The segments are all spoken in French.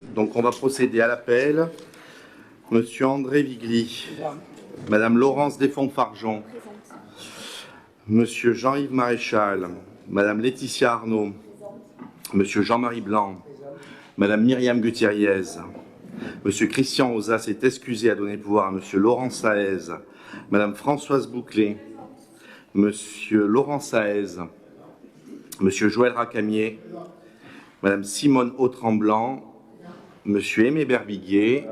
Donc on va procéder à l'appel. Monsieur André Vigli, Madame Laurence Desfonds-Fargeon, Monsieur Jean-Yves Maréchal, Madame Laetitia Arnaud, Monsieur Jean-Marie Blanc, Madame Myriam Gutierrez, Monsieur Christian Ozas est excusé à donner pouvoir à Monsieur Laurent Saez, Madame Françoise Bouclé, Monsieur Laurent Saez, Monsieur Joël Racamier, Madame Simone Autremblant, Monsieur Aimé Berbiguier,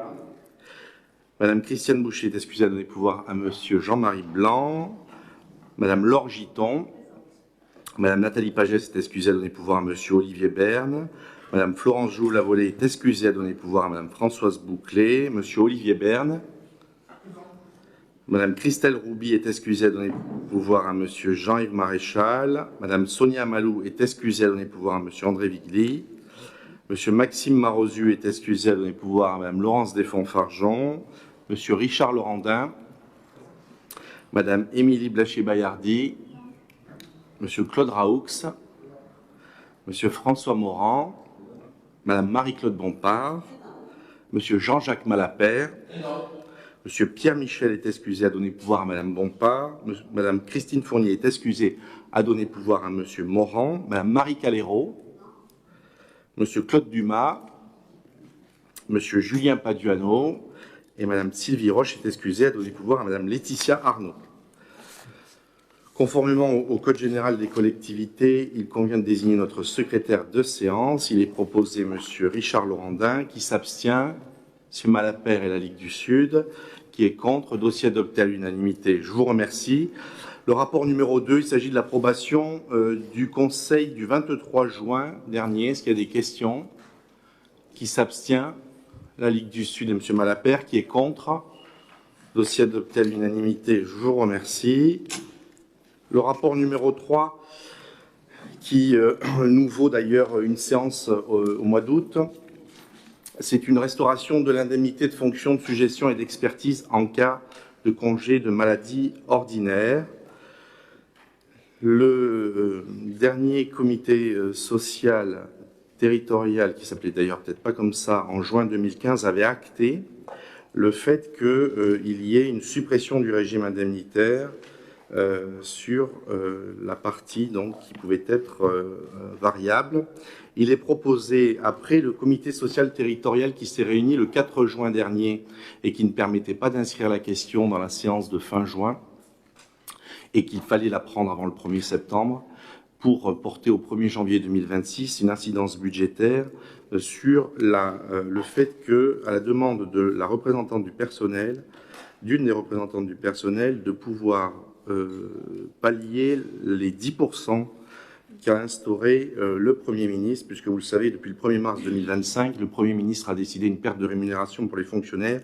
Madame Christiane Boucher est excusée à donner pouvoir à Monsieur Jean-Marie Blanc, Madame Laure Giton, Madame Nathalie Pagès est excusée à donner pouvoir à Monsieur Olivier Berne, Madame Florence Joux-Lavolée est excusée à donner pouvoir à Madame Françoise Bouclé, Monsieur Olivier Berne, Madame Christelle Rouby est excusée à donner pouvoir à Monsieur Jean-Yves Maréchal, Madame Sonia Malou est excusée à donner pouvoir à Monsieur André Vigli, Monsieur Maxime Marozu est excusé à donner pouvoir à Madame Laurence Desfonds-Fargeon, Monsieur Richard Laurendin, Madame Émilie Blaché-Bayardi, Monsieur Claude Raoux, Monsieur François Morand, Madame Marie-Claude Bompard, Monsieur Jean-Jacques Malapert, Monsieur Pierre Michel est excusé à donner pouvoir à Madame Bompard, Madame Christine Fournier est excusée à donner pouvoir à Monsieur Morand, Madame Marie Calero, Monsieur Claude Dumas, Monsieur Julien Paduano et Madame Sylvie Roche est excusée à donner pouvoir à Madame Laetitia Arnaud. Conformément au Code général des collectivités, il convient de désigner notre secrétaire de séance. Il est proposé Monsieur Richard Laurendin, qui s'abstient, Monsieur Malapert et la Ligue du Sud, qui est contre, dossier adopté à l'unanimité. Je vous remercie. Le rapport numéro 2, il s'agit de l'approbation du Conseil du 23 juin dernier. Est-ce qu'il y a des questions? Qui s'abstient? La Ligue du Sud et M. Malapert, qui est contre. Dossier adopté à l'unanimité. Je vous remercie. Le rapport numéro 3, qui nous vaut d'ailleurs une séance au mois d'août, c'est une restauration de l'indemnité de fonction de suggestion et d'expertise en cas de congé de maladie ordinaire. Le dernier comité social territorial, qui s'appelait d'ailleurs peut-être pas comme ça, en juin 2015, avait acté le fait qu'il y ait une suppression du régime indemnitaire sur la partie donc, qui pouvait être variable. Il est proposé, après le comité social territorial qui s'est réuni le 4 juin dernier et qui ne permettait pas d'inscrire la question dans la séance de fin juin, et qu'il fallait la prendre avant le 1er septembre, pour porter au 1er janvier 2026 une incidence budgétaire sur le fait que, à la demande de la représentante du personnel, d'une des représentantes du personnel, de pouvoir pallier les 10% qu'a instauré le Premier ministre, puisque vous le savez, depuis le 1er mars 2025, le Premier ministre a décidé une perte de rémunération pour les fonctionnaires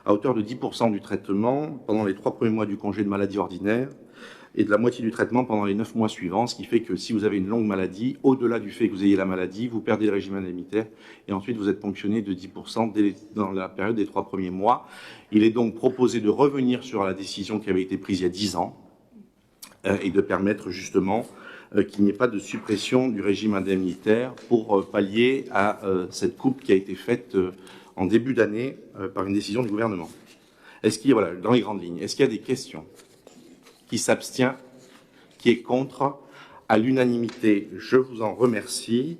à hauteur de 10% du traitement pendant les 3 premiers mois du congé de maladie ordinaire et de la moitié du traitement pendant les 9 mois suivants, ce qui fait que si vous avez une longue maladie, au-delà du fait que vous ayez la maladie, vous perdez le régime indemnitaire et ensuite vous êtes ponctionné de 10% dans la période des 3 premiers mois. Il est donc proposé de revenir sur la décision qui avait été prise il y a 10 ans et de permettre justement qu'il n'y ait pas de suppression du régime indemnitaire pour pallier à cette coupe qui a été faite en début d'année par une décision du gouvernement. Est-ce qu'il y a, voilà, dans les grandes lignes, est-ce qu'il y a des questions? Qui s'abstient? Qui est contre? À l'unanimité, je vous en remercie.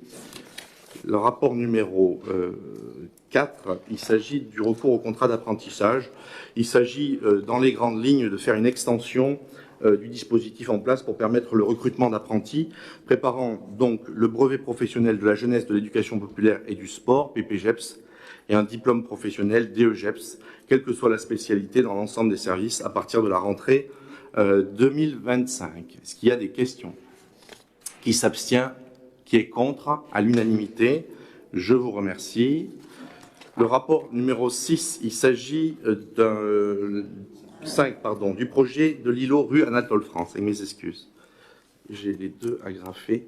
Le rapport numéro 4, il s'agit du recours au contrat d'apprentissage. Il s'agit, dans les grandes lignes, de faire une extension du dispositif en place pour permettre le recrutement d'apprentis, préparant donc le brevet professionnel de la jeunesse, de l'éducation populaire et du sport, PPGEPS, et un diplôme professionnel, DEGEPS, quelle que soit la spécialité dans l'ensemble des services, à partir de la rentrée 2025. Est-ce qu'il y a des questions? Qui s'abstient? Qui est contre? À l'unanimité, je vous remercie. Le rapport numéro 6, il s'agit du projet de l'îlot rue Anatole France, avec mes excuses. J'ai les deux agrafés.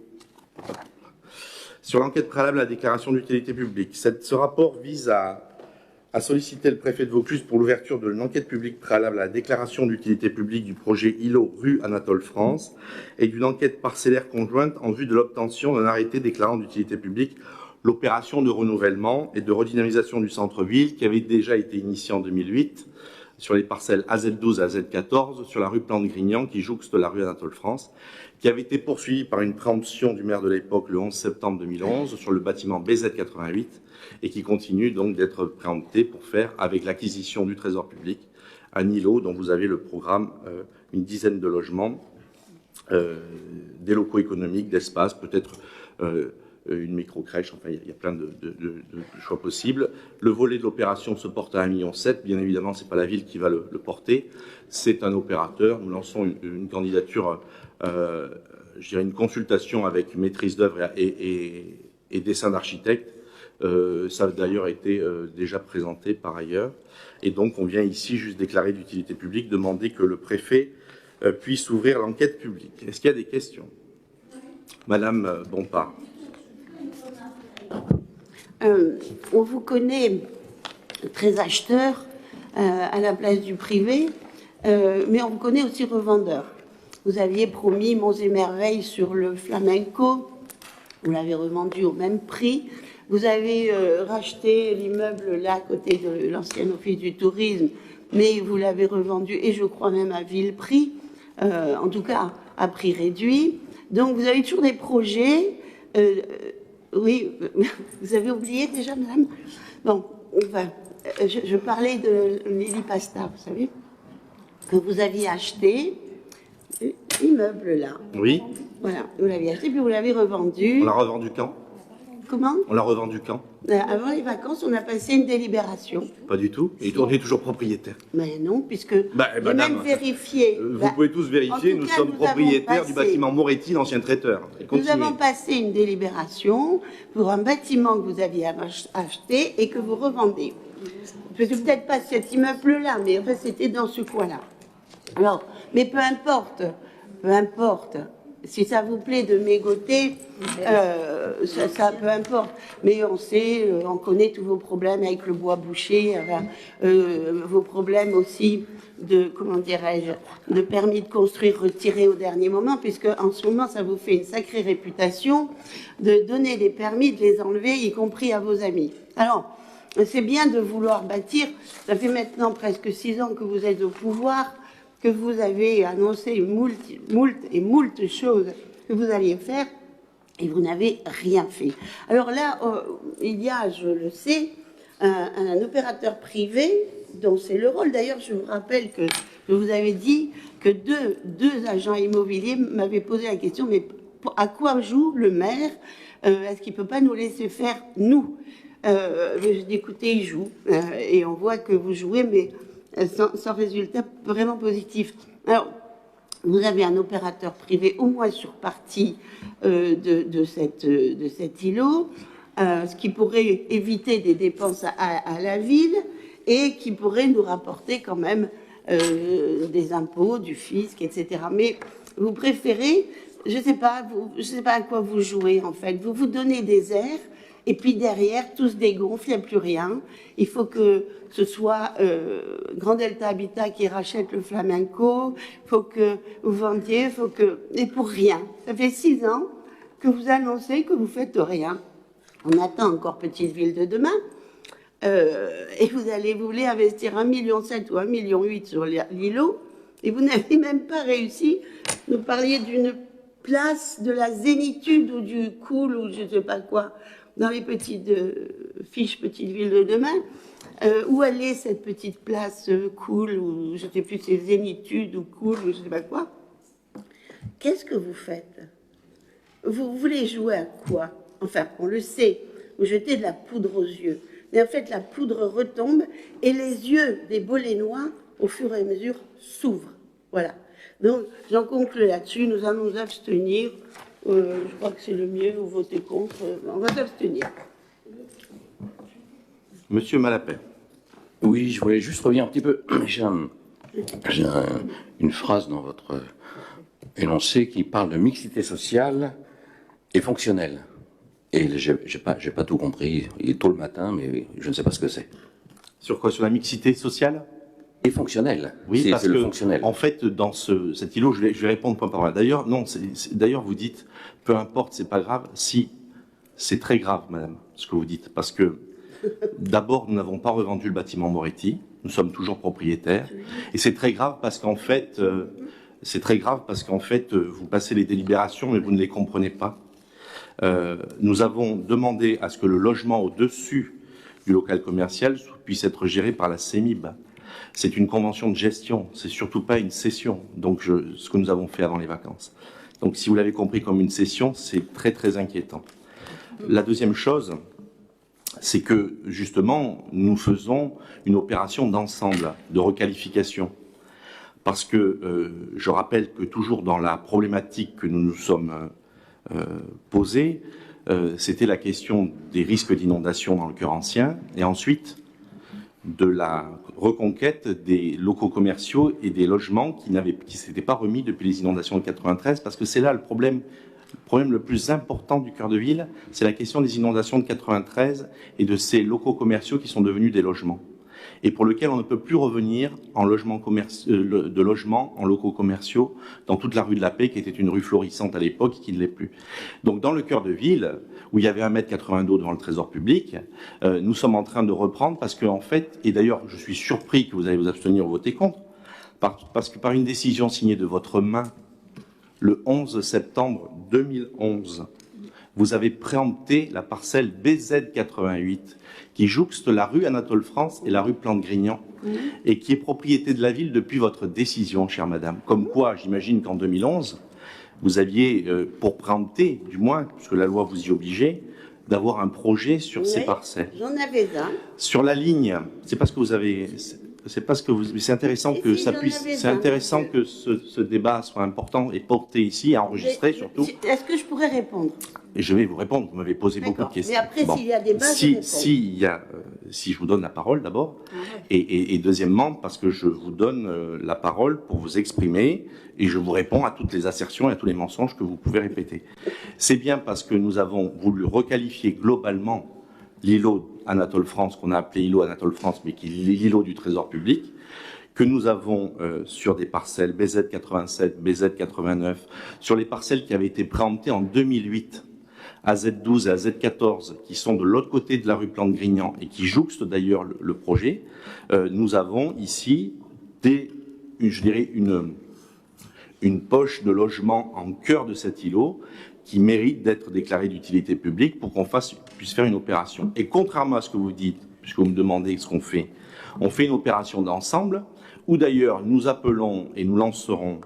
Sur l'enquête préalable à la déclaration d'utilité publique. Ce rapport vise à solliciter le préfet de Vaucluse pour l'ouverture de l'enquête publique préalable à la déclaration d'utilité publique du projet îlot rue Anatole France et d'une enquête parcellaire conjointe en vue de l'obtention d'un arrêté déclarant d'utilité publique l'opération de renouvellement et de redynamisation du centre-ville qui avait déjà été initiée en 2008 sur les parcelles AZ12 à AZ14 sur la rue Plante-Grignan qui jouxte la rue Anatole-France, qui avait été poursuivie par une préemption du maire de l'époque le 11 septembre 2011 sur le bâtiment BZ88 et qui continue donc d'être préemptée pour faire, avec l'acquisition du Trésor public, un îlot dont vous avez le programme, une dizaine de logements, des locaux économiques, d'espace, peut-être une micro-crèche, enfin il y a plein de choix possibles. Le volet de l'opération se porte à 1,7 million. Bien évidemment, ce n'est pas la ville qui va le porter, c'est un opérateur. Nous lançons une candidature, je dirais une consultation avec maîtrise d'œuvre et dessin d'architecte. Ça a d'ailleurs été déjà présenté par ailleurs. Et donc on vient ici juste déclarer d'utilité publique, demander que le préfet puisse ouvrir l'enquête publique. Est-ce qu'il y a des questions? Madame Bompard. On vous connaît très acheteur à la place du privé, mais on vous connaît aussi revendeur. Vous aviez promis monts et merveilles sur le flamenco, vous l'avez revendu au même prix. Vous avez racheté l'immeuble là à côté de l'ancien office du tourisme, mais vous l'avez revendu, et je crois même à vil prix, en tout cas à prix réduit. Donc vous avez toujours des projets. Oui, vous avez oublié déjà, madame? Bon, enfin, je parlais de Lily Pasta, vous savez, que vous aviez acheté, l'immeuble là. Oui. Voilà, vous l'aviez acheté, puis vous l'avez revendu. On l'a revendu quand? Comment? On l'a revendu quand? Avant les vacances, on a passé une délibération. Pas du tout. Et on est toujours propriétaire. Mais non, puisque j'ai même vérifié. Vous pouvez tous vérifier, nous sommes propriétaires du bâtiment Moretti, l'ancien traiteur. Nous avons passé une délibération pour un bâtiment que vous aviez acheté et que vous revendez. Peut-être pas cet immeuble-là, mais enfin, c'était dans ce coin-là. Alors, mais peu importe. Si ça vous plaît de mégoter, ça peu importe. Mais on sait, on connaît tous vos problèmes avec le bois bouché, vos problèmes aussi de, comment dirais-je, de permis de construire retirés au dernier moment, puisque en ce moment, ça vous fait une sacrée réputation de donner des permis, de les enlever, y compris à vos amis. Alors, c'est bien de vouloir bâtir. Ça fait maintenant presque 6 ans que vous êtes au pouvoir, que vous avez annoncé moult choses que vous alliez faire, et vous n'avez rien fait. Alors là, il y a, je le sais, un opérateur privé, dont c'est le rôle. D'ailleurs, je vous rappelle que vous avez dit que deux agents immobiliers m'avaient posé la question, mais à quoi joue le maire? Est-ce qu'il ne peut pas nous laisser faire, nous? Je dis, écoutez, il joue, et on voit que vous jouez, mais sans résultat vraiment positif. Alors, vous avez un opérateur privé au moins sur partie de cet îlot, ce qui pourrait éviter des dépenses à la ville et qui pourrait nous rapporter quand même des impôts, du fisc, etc. Mais vous préférez, je sais pas à quoi vous jouez en fait. Vous vous donnez des airs. Et puis derrière, tout se dégonfle, il n'y a plus rien. Il faut que ce soit Grand Delta Habitat qui rachète le flamenco, il faut que vous vendiez, et pour rien. Ça fait 6 ans que vous annoncez que vous faites rien. On attend encore Petite Ville de demain. Et vous voulez investir 1,7 million ou 1,8 million sur l'îlot, et vous n'avez même pas réussi. Nous parliez d'une place de la zénitude ou du cool ou je ne sais pas quoi, dans les petites fiches Petite Ville de demain. Où elle est cette petite place cool, ou je ne sais plus, c'est zénitude ou cool, ou je ne sais pas quoi. Qu'est-ce que vous faites? Vous voulez jouer à quoi? Enfin, on le sait, vous jetez de la poudre aux yeux. Mais en fait, la poudre retombe et les yeux des Bolénois, au fur et à mesure, s'ouvrent. Voilà. Donc, j'en conclus là-dessus. Nous allons nous abstenir. Je crois que c'est le mieux, ou voter contre. On va s'abstenir. Monsieur Malapert. Oui, je voulais juste revenir un petit peu. J'ai une phrase dans votre énoncé qui parle de mixité sociale et fonctionnelle. Et j'ai pas tout compris. Il est tôt le matin, mais je ne sais pas ce que c'est. Sur quoi? Sur la mixité sociale? Et fonctionnelle. Oui, parce c'est que, le fonctionnel. En fait, dans cet îlot, je vais répondre point par point. D'ailleurs, non, d'ailleurs, vous dites, peu importe, c'est pas grave, si C'est très grave, madame, ce que vous dites, parce que d'abord, nous n'avons pas revendu le bâtiment Moretti, nous sommes toujours propriétaires, et c'est très grave parce qu'en fait, vous passez les délibérations, mais vous ne les comprenez pas. Nous avons demandé à ce que le logement au-dessus du local commercial puisse être géré par la CEMIB. C'est une convention de gestion, c'est surtout pas une cession, donc ce que nous avons fait avant les vacances. Donc si vous l'avez compris comme une cession, c'est très très inquiétant. La deuxième chose, c'est que justement, nous faisons une opération d'ensemble, de requalification. Parce que je rappelle que toujours dans la problématique que nous nous sommes posée, c'était la question des risques d'inondation dans le cœur ancien, et ensuite de la reconquête des locaux commerciaux et des logements qui ne s'étaient pas remis depuis les inondations de 93, parce que c'est là le problème le plus important du cœur de ville, c'est la question des inondations de 93 et de ces locaux commerciaux qui sont devenus des logements, et pour lequel on ne peut plus revenir en de logements en locaux commerciaux dans toute la rue de la Paix, qui était une rue florissante à l'époque et qui ne l'est plus. Donc dans le cœur de ville, où il y avait 1,80 m d'eau devant le Trésor public, nous sommes en train de reprendre parce qu'en fait, et d'ailleurs je suis surpris que vous allez vous abstenir ou voter contre, parce que par une décision signée de votre main, le 11 septembre 2011, vous avez préempté la parcelle BZ88, qui jouxte la rue Anatole-France et la rue Plante-Grignan, et qui est propriété de la ville depuis votre décision, chère madame. Comme quoi, j'imagine qu'en 2011, vous aviez, pour préempter, du moins, puisque la loi vous y obligeait, d'avoir un projet sur ces parcelles. J'en avais un. Sur la ligne, c'est parce que vous avez... C'est intéressant que ça puisse. C'est intéressant que ce débat soit important et porté ici, et enregistré surtout. Est-ce que je pourrais répondre? Et je vais vous répondre. Vous m'avez posé beaucoup de questions. Mais après, s'il y a débat, je réponds. Si je vous donne la parole d'abord, et deuxièmement parce que je vous donne la parole pour vous exprimer, et je vous réponds à toutes les assertions et à tous les mensonges que vous pouvez répéter. C'est bien parce que nous avons voulu requalifier globalement l'îlot Anatole France, qu'on a appelé îlot Anatole France, mais qui est l'îlot du Trésor public, que nous avons sur des parcelles BZ87, BZ89, sur les parcelles qui avaient été préemptées en 2008, AZ12 et AZ14, qui sont de l'autre côté de la rue Plante-Grignan et qui jouxtent d'ailleurs le projet. Nous avons ici une poche de logement en cœur de cet îlot qui mérite d'être déclaré d'utilité publique pour qu'on puisse faire une opération. Et contrairement à ce que vous dites, puisque vous me demandez ce qu'on fait, on fait une opération d'ensemble, où d'ailleurs nous appelons et nous lancerons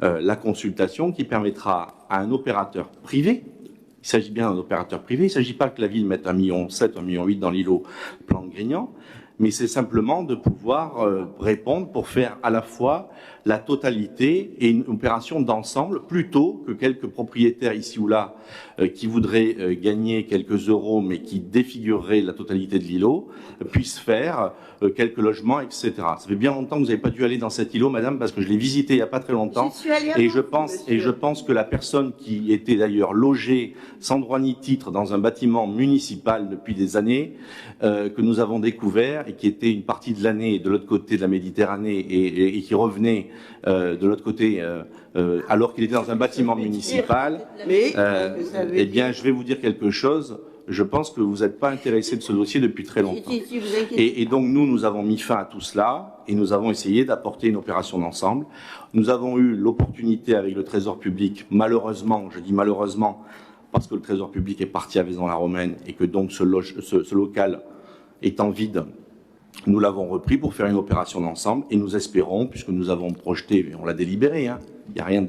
la consultation qui permettra à un opérateur privé, il s'agit bien d'un opérateur privé, il ne s'agit pas que la ville mette 1,7 million, 1,8 million dans l'îlot Plante-Grignan, mais c'est simplement de pouvoir répondre pour faire à la fois la totalité et une opération d'ensemble, plutôt que quelques propriétaires ici ou là qui voudraient gagner quelques euros mais qui défigureraient la totalité de l'îlot, puissent faire quelques logements, etc. Ça fait bien longtemps que vous n'avez pas dû aller dans cet îlot, madame, parce que je l'ai visité il n'y a pas très longtemps. Je pense que la personne qui était d'ailleurs logée sans droit ni titre dans un bâtiment municipal depuis des années, que nous avons découvert et qui était une partie de l'année de l'autre côté de la Méditerranée et qui revenait de l'autre côté alors qu'il était dans un bâtiment municipal, eh bien, je vais vous dire quelque chose. Je pense que vous n'êtes pas intéressé de ce dossier depuis très longtemps. Et donc, nous avons mis fin à tout cela et nous avons essayé d'apporter une opération d'ensemble. Nous avons eu l'opportunité avec le Trésor public, malheureusement, je dis malheureusement, parce que le Trésor public est parti à Vaison-la-Romaine et que donc ce local étant vide, nous l'avons repris pour faire une opération d'ensemble et nous espérons, puisque nous avons projeté, on l'a délibéré, il n'y a rien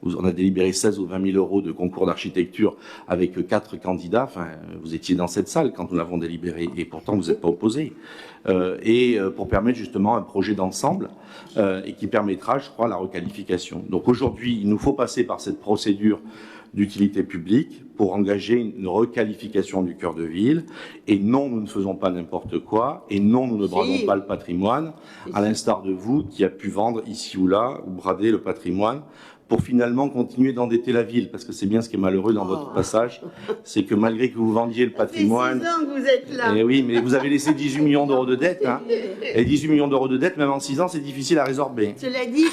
on a délibéré 16 ou 20 000 euros de concours d'architecture avec 4 candidats. Enfin, vous étiez dans cette salle quand nous l'avons délibéré et pourtant vous n'êtes pas opposés. Pour permettre justement un projet d'ensemble et qui permettra, je crois, la requalification. Donc aujourd'hui, il nous faut passer par cette procédure d'utilité publique pour engager une requalification du cœur de ville. Et non, nous ne faisons pas n'importe quoi. Et non, nous ne bradons pas le patrimoine, à l'instar de vous qui a pu vendre ici ou là, ou brader le patrimoine, pour finalement continuer d'endetter la ville. Parce que c'est bien ce qui est malheureux dans votre passage, c'est que malgré que vous vendiez le patrimoine... Ça fait 6 ans que vous êtes là. Et oui, mais vous avez laissé 18 millions d'euros de dette. Et 18 millions d'euros de dette, même en 6 ans, c'est difficile à résorber. Cela dit...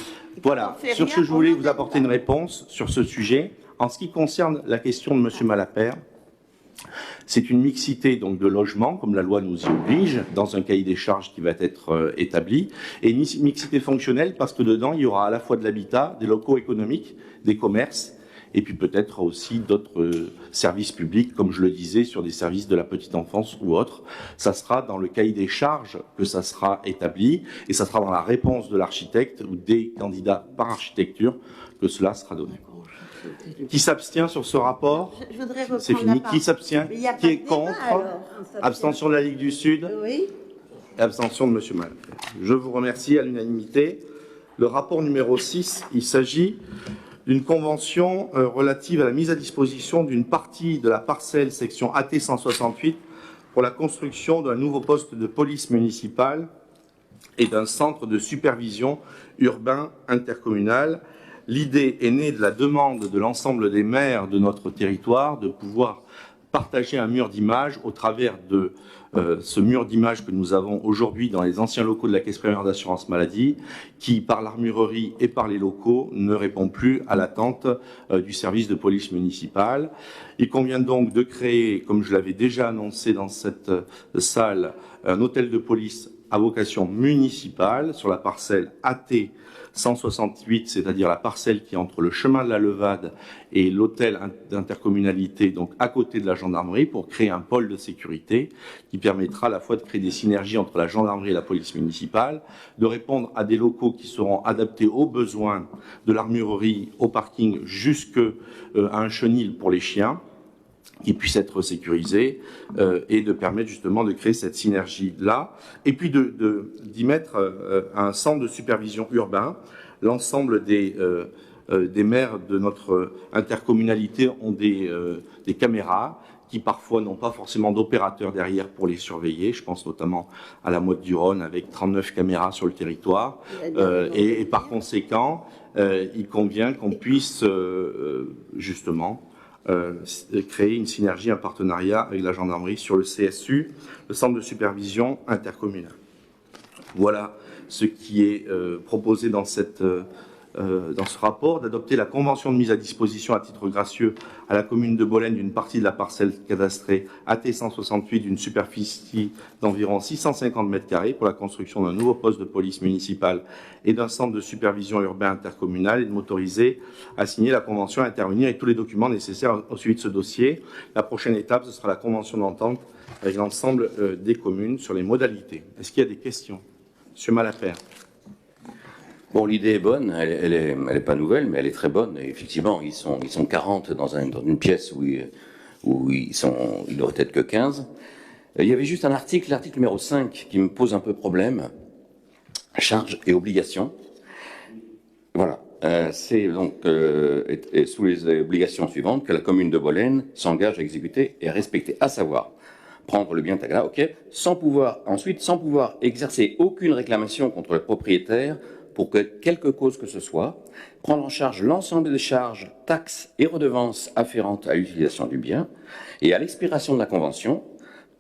Voilà, sur ce, je voulais vous apporter une réponse sur ce sujet. En ce qui concerne la question de M. Malapert, C'est une mixité donc de logements, comme la loi nous y oblige, dans un cahier des charges qui va être établi, et une mixité fonctionnelle parce que dedans, il y aura à la fois de l'habitat, des locaux économiques, des commerces, et puis peut-être aussi d'autres services publics, comme je le disais, sur des services de la petite enfance ou autres. Ça sera dans le cahier des charges que ça sera établi, et ça sera dans la réponse de l'architecte ou des candidats par architecture que cela sera donné. Qui s'abstient sur ce rapport? Je voudrais reprendre C'est fini. Qui s'abstient? Qui est contre? Abstention de la Ligue du Sud? Oui. Abstention de M. Mal. Je vous remercie à l'unanimité. Le rapport numéro 6, il s'agit d'une convention relative à la mise à disposition d'une partie de la parcelle section AT 168 pour la construction d'un nouveau poste de police municipale et d'un centre de supervision urbain intercommunal. L'idée est née de la demande de l'ensemble des maires de notre territoire de pouvoir partager un mur d'image au travers de ce mur d'image que nous avons aujourd'hui dans les anciens locaux de la Caisse primaire d'assurance maladie, qui, par l'armurerie et par les locaux, ne répond plus à l'attente du service de police municipale. Il convient donc de créer, comme je l'avais déjà annoncé dans cette salle, un hôtel de police à vocation municipale sur la parcelle AT 168, c'est-à-dire la parcelle qui est entre le chemin de la Levade et l'hôtel d'intercommunalité, donc à côté de la gendarmerie, pour créer un pôle de sécurité qui permettra à la fois de créer des synergies entre la gendarmerie et la police municipale, de répondre à des locaux qui seront adaptés aux besoins de l'armurerie, au parking, jusqu'à un chenil pour les chiens, qui puisse être sécurisé et de permettre justement de créer cette synergie-là, et puis d'y mettre un centre de supervision urbain. L'ensemble des maires de notre intercommunalité ont des caméras qui parfois n'ont pas forcément d'opérateurs derrière pour les surveiller. Je pense notamment à la Motte du Rhône avec 39 caméras sur le territoire. Et par conséquent, il convient qu'on puisse justement créer une synergie, un partenariat avec la gendarmerie sur le CSU, le centre de supervision intercommunal. Voilà ce qui est proposé dans ce rapport, d'adopter la convention de mise à disposition à titre gracieux à la commune de Bolène d'une partie de la parcelle cadastrée AT 168 d'une superficie d'environ 650 m² pour la construction d'un nouveau poste de police municipale et d'un centre de supervision urbain intercommunal, et de m'autoriser à signer la convention et à intervenir avec tous les documents nécessaires au suivi de ce dossier. La prochaine étape, ce sera la convention d'entente avec l'ensemble des communes sur les modalités. Est-ce qu'il y a des questions? Monsieur Malafert. Bon, l'idée est bonne, elle est pas nouvelle, mais elle est très bonne. Et effectivement, ils sont 40 dans une pièce où il n'aurait peut-être que 15. Il y avait juste un article, l'article numéro 5, qui me pose un peu problème. Charges et obligations. Voilà. C'est donc sous les obligations suivantes que la commune de Bolène s'engage à exécuter et à respecter, à savoir prendre le bien tagala, ok, sans pouvoir exercer aucune réclamation contre le propriétaire pour quelque cause que ce soit, prendre en charge l'ensemble des charges, taxes et redevances afférentes à l'utilisation du bien, et à l'expiration de la convention,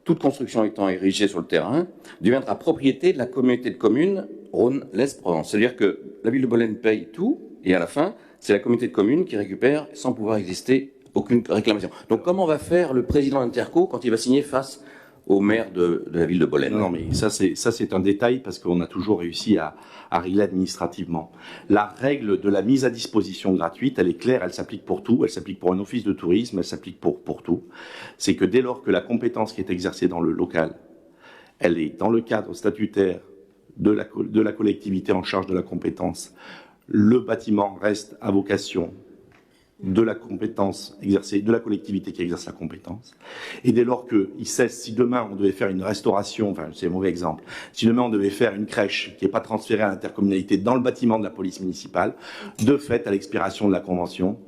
toute construction étant érigée sur le terrain, deviendra propriété de la communauté de communes Rhône-Lest-Provence. C'est-à-dire que la ville de Bolène paye tout, et à la fin, c'est la communauté de communes qui récupère sans pouvoir exister aucune réclamation. Donc comment va faire le président d'Interco quand il va signer face au maire de la ville de Bolène? Non, mais ça c'est un détail parce qu'on a toujours réussi à régler administrativement. La règle de la mise à disposition gratuite, elle est claire, elle s'applique pour tout, elle s'applique pour un office de tourisme, elle s'applique pour tout. C'est que dès lors que la compétence qui est exercée dans le local, elle est dans le cadre statutaire de la collectivité en charge de la compétence, le bâtiment reste à vocation de la compétence exercée, de la collectivité qui exerce la compétence. Et dès lors qu'il cesse, si demain on devait faire une restauration, enfin c'est un mauvais exemple, si demain on devait faire une crèche qui n'est pas transférée à l'intercommunalité dans le bâtiment de la police municipale, de fait, à l'expiration de la convention,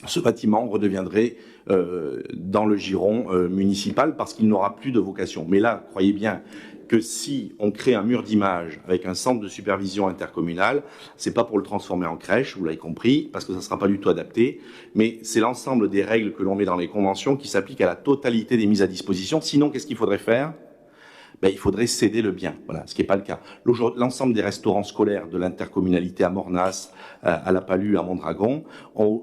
ce bâtiment redeviendrait dans le giron municipal parce qu'il n'aura plus de vocation. Mais là, croyez bien que si on crée un mur d'image avec un centre de supervision intercommunale, c'est pas pour le transformer en crèche, vous l'avez compris, parce que ça sera pas du tout adapté, mais c'est l'ensemble des règles que l'on met dans les conventions qui s'appliquent à la totalité des mises à disposition. Sinon, qu'est-ce qu'il faudrait faire? Il faudrait céder le bien, voilà, ce qui n'est pas le cas. L'ensemble des restaurants scolaires de l'intercommunalité à Mornas, à La Palue, à Mondragon,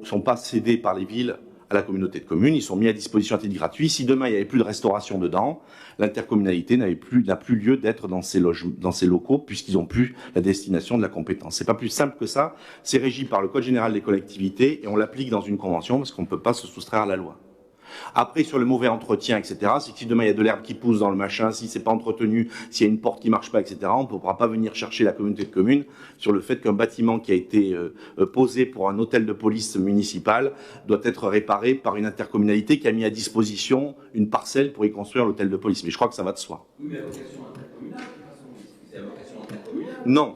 sont pas cédés par les villes à la communauté de communes, ils sont mis à disposition à titre gratuit. Si demain il n'y avait plus de restauration dedans, l'intercommunalité n'a plus lieu d'être dans ces locaux puisqu'ils n'ont plus la destination de la compétence. C'est pas plus simple que ça, c'est régi par le Code général des collectivités et on l'applique dans une convention parce qu'on ne peut pas se soustraire à la loi. Après, sur le mauvais entretien, etc., c'est que si demain il y a de l'herbe qui pousse dans le machin, si c'est pas entretenu, s'il y a une porte qui marche pas, etc., on ne pourra pas venir chercher la communauté de communes sur le fait qu'un bâtiment qui a été posé pour un hôtel de police municipal doit être réparé par une intercommunalité qui a mis à disposition une parcelle pour y construire l'hôtel de police. Mais je crois que ça va de soi. Oui, mais la vocation intercommunale, de toute façon, c'est la vocation intercommunale. Non.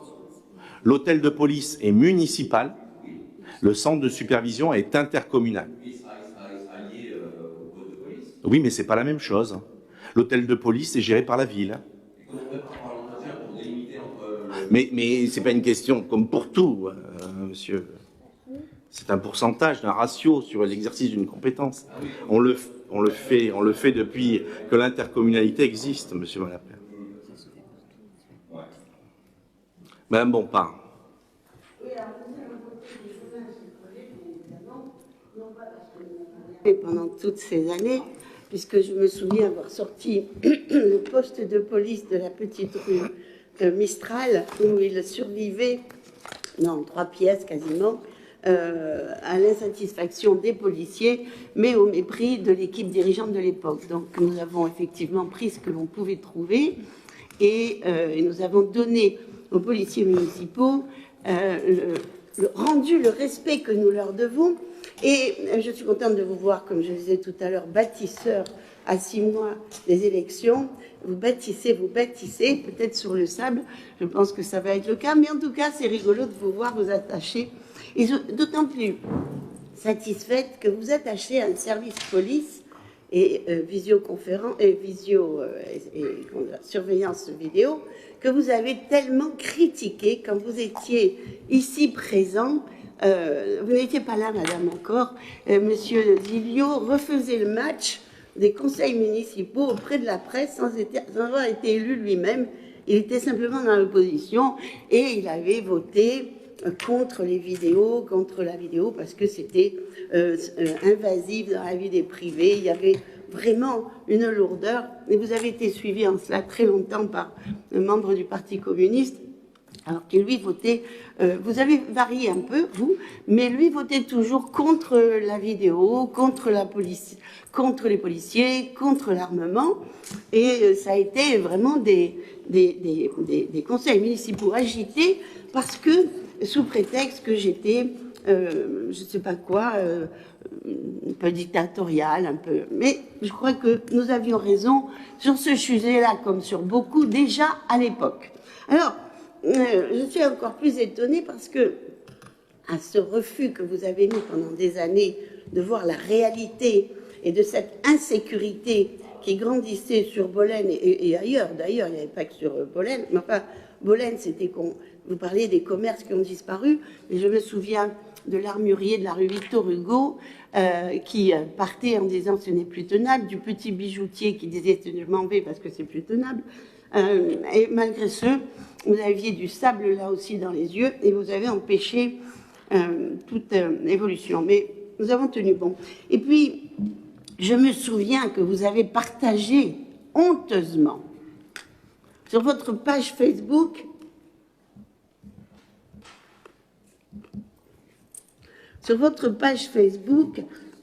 L'hôtel de police est municipal. Le centre de supervision est intercommunal. Oui, mais c'est pas la même chose. L'hôtel de police est géré par la ville. Mais c'est pas une question comme pour tout, monsieur. C'est un pourcentage, d'un ratio sur l'exercice d'une compétence. On le fait depuis que l'intercommunalité existe, monsieur Malapert. Madame Bompard. Pendant toutes ces années, puisque je me souviens avoir sorti le poste de police de la petite rue Mistral, où il survivait, en 3 pièces quasiment, à l'insatisfaction des policiers, mais au mépris de l'équipe dirigeante de l'époque. Donc nous avons effectivement pris ce que l'on pouvait trouver et nous avons donné aux policiers municipaux rendu le respect que nous leur devons. Et je suis contente de vous voir, comme je disais tout à l'heure, bâtisseur à 6 mois des élections. Vous bâtissez, peut-être sur le sable. Je pense que ça va être le cas. Mais en tout cas, c'est rigolo de vous voir vous attacher. Et d'autant plus satisfaite que vous attachez à un service police et visioconférence et surveillance vidéo que vous avez tellement critiqué quand vous étiez ici présent. Vous n'étiez pas là, madame, encore. Monsieur Zilio refaisait le match des conseils municipaux auprès de la presse sans avoir été élu lui-même. Il était simplement dans l'opposition et il avait voté contre la vidéo, parce que c'était invasif dans la vie des privés. Il y avait vraiment une lourdeur. Et vous avez été suivi en cela très longtemps par un membre du Parti communiste, alors que lui votait, vous avez varié un peu, vous, mais lui votait toujours contre la vidéo, contre la police, contre les policiers, contre l'armement, et ça a été vraiment des conseils municipaux agités, parce que, sous prétexte que j'étais, je ne sais pas quoi, un peu dictatorial, un peu, mais je crois que nous avions raison sur ce sujet-là, comme sur beaucoup, déjà à l'époque. Alors, je suis encore plus étonnée parce que, à ce refus que vous avez mis pendant des années de voir la réalité et de cette insécurité qui grandissait sur Bolène et ailleurs, d'ailleurs, il n'y avait pas que sur Bolène, mais enfin, Bolène, c'était vous parliez des commerces qui ont disparu, mais je me souviens de l'armurier de la rue Victor Hugo qui partait en disant ce n'est plus tenable, du petit bijoutier qui disait je m'en vais parce que c'est plus tenable. Et malgré ce, vous aviez du sable là aussi dans les yeux et vous avez empêché toute évolution. Mais nous avons tenu bon. Et puis, je me souviens que vous avez partagé honteusement sur votre page Facebook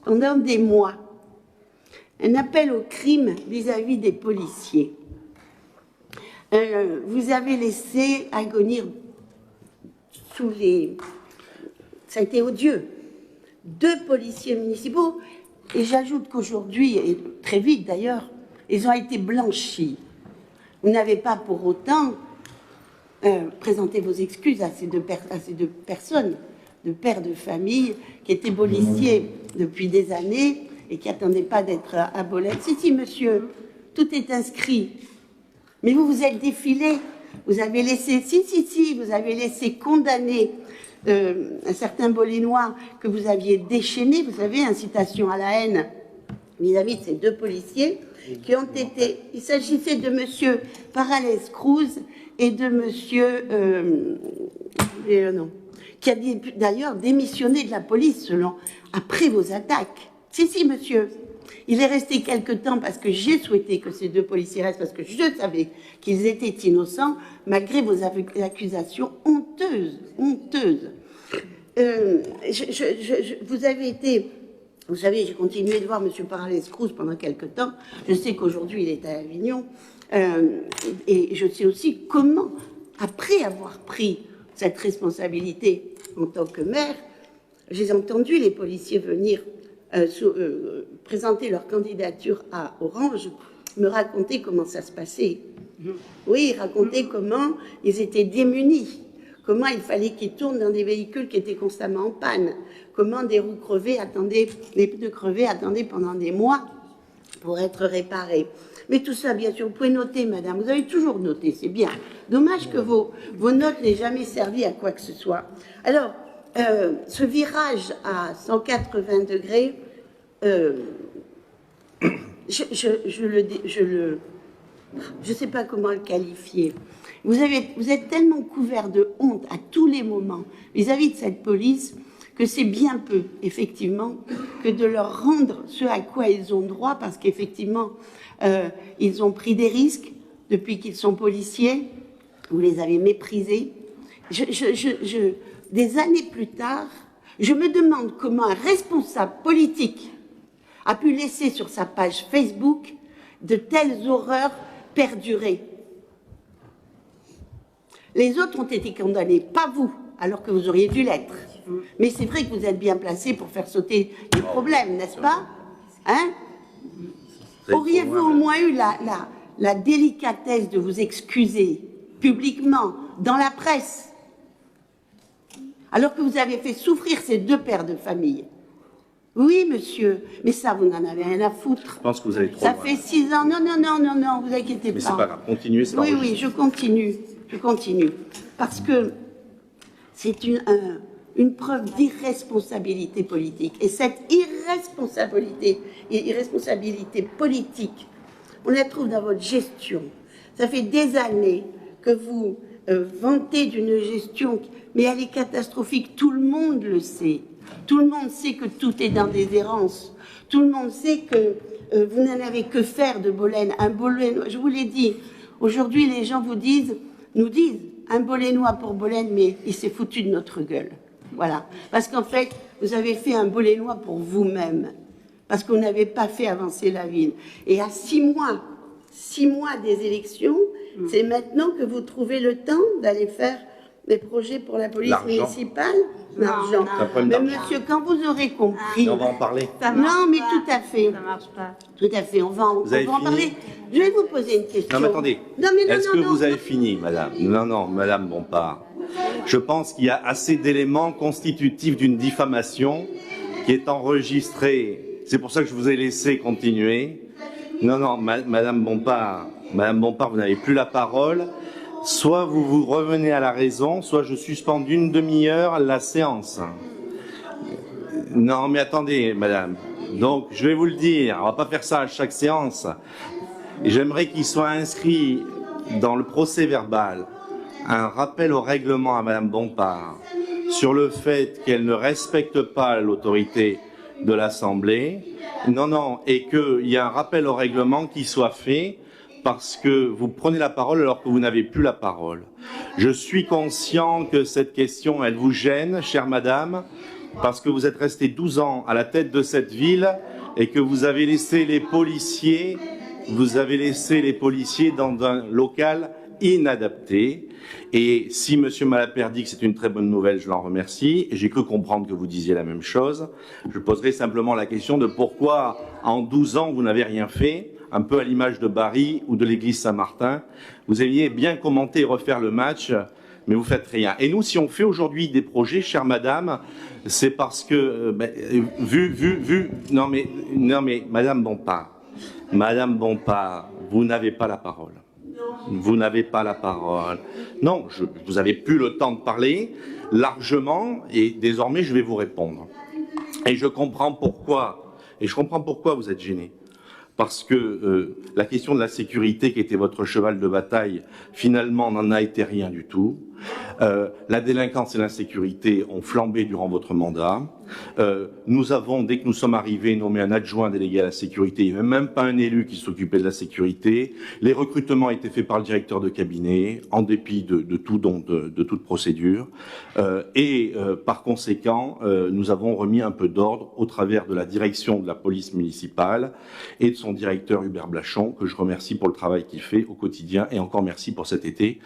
pendant des mois un appel au crime vis-à-vis des policiers. Vous avez laissé agonir sous les... Ça a été odieux. 2 policiers municipaux, et j'ajoute qu'aujourd'hui, et très vite d'ailleurs, ils ont été blanchis. Vous n'avez pas pour autant présenté vos excuses à ces deux personnes, de pères de famille, qui étaient policiers depuis des années et qui n'attendaient pas d'être à Bolène. Si, monsieur, tout est inscrit. Mais vous vous êtes défilé, vous avez laissé, vous avez laissé condamner un certain Bolénois que vous aviez déchaîné, vous savez, incitation à la haine vis-à-vis de ces 2 policiers qui ont été, il s'agissait de monsieur Parales Cruz et de monsieur, qui a d'ailleurs démissionné de la police après vos attaques. Si, monsieur. Il est resté quelque temps parce que j'ai souhaité que ces 2 policiers restent, parce que je savais qu'ils étaient innocents, malgré vos accusations honteuses. Vous avez été... Vous savez, j'ai continué de voir M. Paralès-Cruz pendant quelque temps. Je sais qu'aujourd'hui, il est à Avignon. Et je sais aussi comment, après avoir pris cette responsabilité en tant que maire, j'ai entendu les policiers venir présenter leur candidature à Orange, me raconter comment ça se passait. Oui, raconter comment ils étaient démunis, comment il fallait qu'ils tournent dans des véhicules qui étaient constamment en panne, comment des roues crevées attendaient, les pneus crevés attendaient pendant des mois pour être réparés. Mais tout ça, bien sûr, vous pouvez noter, madame, vous avez toujours noté, c'est bien. Dommage que vos notes n'aient jamais servi à quoi que ce soit. Alors, ce virage à 180 degrés, je sais pas comment le qualifier. Vous êtes tellement couvert de honte à tous les moments vis-à-vis de cette police que c'est bien peu, effectivement, que de leur rendre ce à quoi ils ont droit, parce qu'effectivement, ils ont pris des risques depuis qu'ils sont policiers. Vous les avez méprisés. Des années plus tard, je me demande comment un responsable politique a pu laisser sur sa page Facebook de telles horreurs perdurer. Les autres ont été condamnés, pas vous, alors que vous auriez dû l'être. Mais c'est vrai que vous êtes bien placé pour faire sauter les problèmes, n'est-ce pas? Hein? Auriez-vous au moins eu la délicatesse de vous excuser publiquement, dans la presse, alors que vous avez fait souffrir ces 2 pères de famille? Oui, monsieur, mais ça, vous n'en avez rien à foutre. Je pense que vous allez trop Ça loin. fait 6 ans. Non, vous inquiétez pas. Mais c'est pas grave, continuez. Oui, je continue. Parce que c'est une preuve d'irresponsabilité politique. Et cette irresponsabilité politique, on la trouve dans votre gestion. Ça fait des années que vous vantez d'une gestion, mais elle est catastrophique. Tout le monde le sait. Tout le monde sait que tout est dans des errances. Tout le monde sait que vous n'en avez que faire de Bolène. Un Bolénois, je vous l'ai dit, aujourd'hui les gens nous disent, un Bolénois pour Bolène, mais il s'est foutu de notre gueule. Voilà. Parce qu'en fait, vous avez fait un Bolénois pour vous-même. Parce qu'on n'avait pas fait avancer la ville. Et à 6 mois des élections, c'est maintenant que vous trouvez le temps d'aller faire des projets pour la police municipale. L'argent. Mais monsieur, quand vous aurez compris... On va en parler. Non, mais tout à fait. Ça marche pas. Tout à fait, on va en parler. Je vais vous poser une question. Non, mais attendez. Est-ce que vous avez fini, madame? Non, madame Bompard. Je pense qu'il y a assez d'éléments constitutifs d'une diffamation qui est enregistrée. C'est pour ça que je vous ai laissé continuer. Non, madame Bompard, vous n'avez plus la parole. Soit vous revenez à la raison, soit je suspends d'une demi-heure la séance. Non, mais attendez, madame. Donc, je vais vous le dire, on va pas faire ça à chaque séance. J'aimerais qu'il soit inscrit dans le procès-verbal un rappel au règlement à madame Bompard sur le fait qu'elle ne respecte pas l'autorité de l'Assemblée. Non, et qu'il y a un rappel au règlement qui soit fait parce que vous prenez la parole alors que vous n'avez plus la parole. Je suis conscient que cette question, elle vous gêne, chère madame, parce que vous êtes resté 12 ans à la tête de cette ville et que vous avez laissé les policiers dans un local inadapté. Et si monsieur Malapert dit que c'est une très bonne nouvelle, je l'en remercie. Et j'ai cru comprendre que vous disiez la même chose. Je poserai simplement la question de pourquoi, en 12 ans, vous n'avez rien fait, un peu à l'image de Bari ou de l'église Saint-Martin. Vous alliez bien commenter et refaire le match, mais vous faites rien. Et nous, si on fait aujourd'hui des projets, chère madame, c'est parce que, non mais, madame Bompard, vous n'avez pas la parole. Vous n'avez pas la parole. Non, vous avez plus le temps de parler largement et désormais je vais vous répondre. Et je comprends pourquoi vous êtes gêné. Parce que la question de la sécurité qui était votre cheval de bataille, finalement n'en a été rien du tout. La délinquance et l'insécurité ont flambé durant votre mandat. Nous avons, dès que nous sommes arrivés, nommé un adjoint délégué à la sécurité. Il n'y avait même pas un élu qui s'occupait de la sécurité. Les recrutements étaient faits par le directeur de cabinet, en dépit de toute procédure. Par conséquent, nous avons remis un peu d'ordre au travers de la direction de la police municipale et de son directeur Hubert Blachon, que je remercie pour le travail qu'il fait au quotidien, et encore merci pour cet été,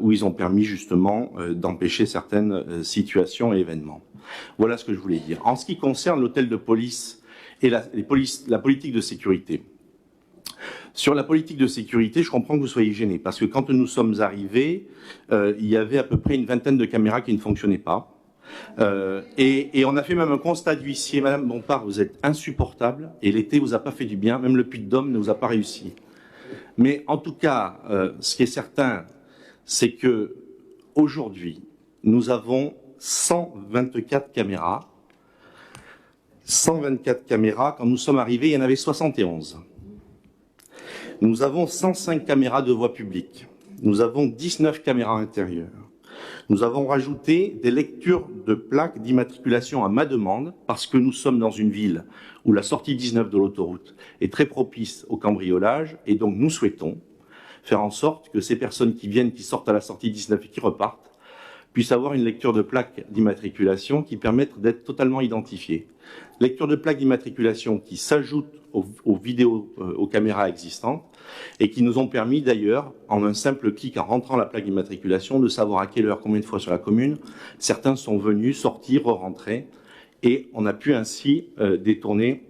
où ils ont permis justement d'empêcher certaines situations et événements. Voilà ce que je voulais dire. En ce qui concerne l'hôtel de police et la politique de sécurité. Sur la politique de sécurité, je comprends que vous soyez gênés, parce que quand nous sommes arrivés, il y avait à peu près une vingtaine de caméras qui ne fonctionnaient pas. Et on a fait même un constat d'huissier. Madame Bompard, vous êtes insupportable, et l'été vous a pas fait du bien, même le Puy-de-Dôme ne vous a pas réussi. Mais en tout cas, ce qui est certain, c'est que aujourd'hui, nous avons 124 caméras. 124 caméras. Quand nous sommes arrivés, il y en avait 71. Nous avons 105 caméras de voie publique. Nous avons 19 caméras intérieures. Nous avons rajouté des lectures de plaques d'immatriculation à ma demande, parce que nous sommes dans une ville où la sortie 19 de l'autoroute est très propice au cambriolage, et donc nous souhaitons faire en sorte que ces personnes qui viennent, qui sortent à la sortie 19 et qui repartent, puissent avoir une lecture de plaque d'immatriculation qui permette d'être totalement identifiés. Lecture de plaque d'immatriculation qui s'ajoute aux vidéos, aux caméras existantes, et qui nous ont permis d'ailleurs, en un simple clic en rentrant la plaque d'immatriculation, de savoir à quelle heure, combien de fois sur la commune, certains sont venus, sortir, re-rentrer, et on a pu ainsi détourner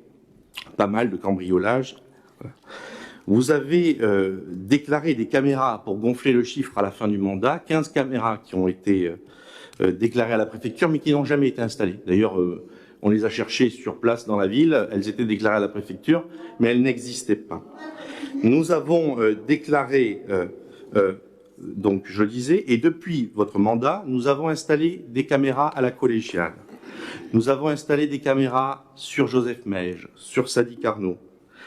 pas mal de cambriolages. Vous avez déclaré des caméras pour gonfler le chiffre à la fin du mandat, 15 caméras qui ont été déclarées à la préfecture, mais qui n'ont jamais été installées. D'ailleurs, on les a cherchées sur place dans la ville, elles étaient déclarées à la préfecture, mais elles n'existaient pas. Nous avons déclaré, donc je le disais, et depuis votre mandat, nous avons installé des caméras à la collégiale. Nous avons installé des caméras sur Joseph Meige, sur Sadi Carnot,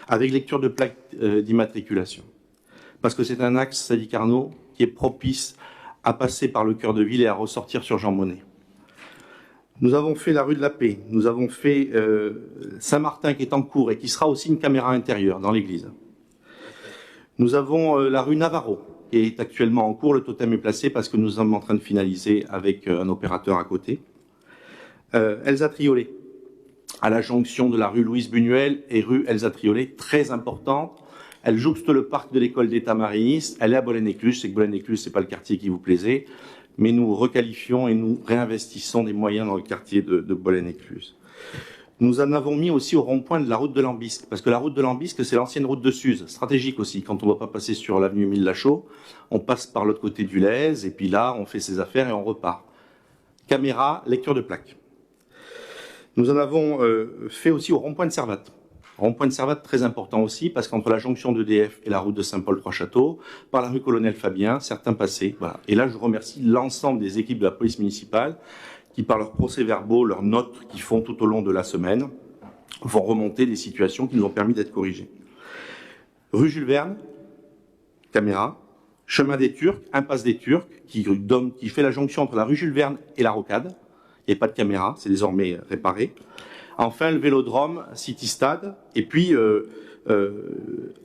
avec lecture de plaques d'immatriculation. Parce que c'est un axe, Sadi Carnot, qui est propice à passer par le cœur de ville et à ressortir sur Jean Monnet. Nous avons fait la rue de la Paix, nous avons fait Saint-Martin qui est en cours et qui sera aussi une caméra intérieure dans l'église. Nous avons la rue Navarro qui est actuellement en cours, le totem est placé parce que nous sommes en train de finaliser avec un opérateur à côté. Elsa Triolet, à la jonction de la rue Louise Buñuel et rue Elsa Triolet, très importante. Elle jouxte le parc de l'école d'État mariniste, elle est à Bolène-Écluse, c'est que Bolène-Écluse, c'est pas le quartier qui vous plaisait, mais nous requalifions et nous réinvestissons des moyens dans le quartier de Bolène-Écluse. Nous en avons mis aussi au rond-point de la route de Lambisque, parce que la route de Lambisque, c'est l'ancienne route de Suse, stratégique aussi. Quand on ne doit pas passer sur l'avenue Émile Lachaud, on passe par l'autre côté du Lez, et puis là, on fait ses affaires et on repart. Caméra, lecture de plaque. Nous en avons fait aussi au rond-point de Servat. Rond-point de Servat très important aussi, parce qu'entre la jonction d'EDF et la route de Saint-Paul-Trois-Châteaux, par la rue Colonel Fabien, certains passaient. Voilà. Et là, je remercie l'ensemble des équipes de la police municipale qui, par leurs procès-verbaux, leurs notes qu'ils font tout au long de la semaine, vont remonter des situations qui nous ont permis d'être corrigées. Rue Jules Verne, caméra. Chemin des Turcs, impasse des Turcs, qui fait la jonction entre la rue Jules Verne et la Rocade. Il n'y a pas de caméra, c'est désormais réparé. Enfin, le Vélodrome, City Stade. Et puis,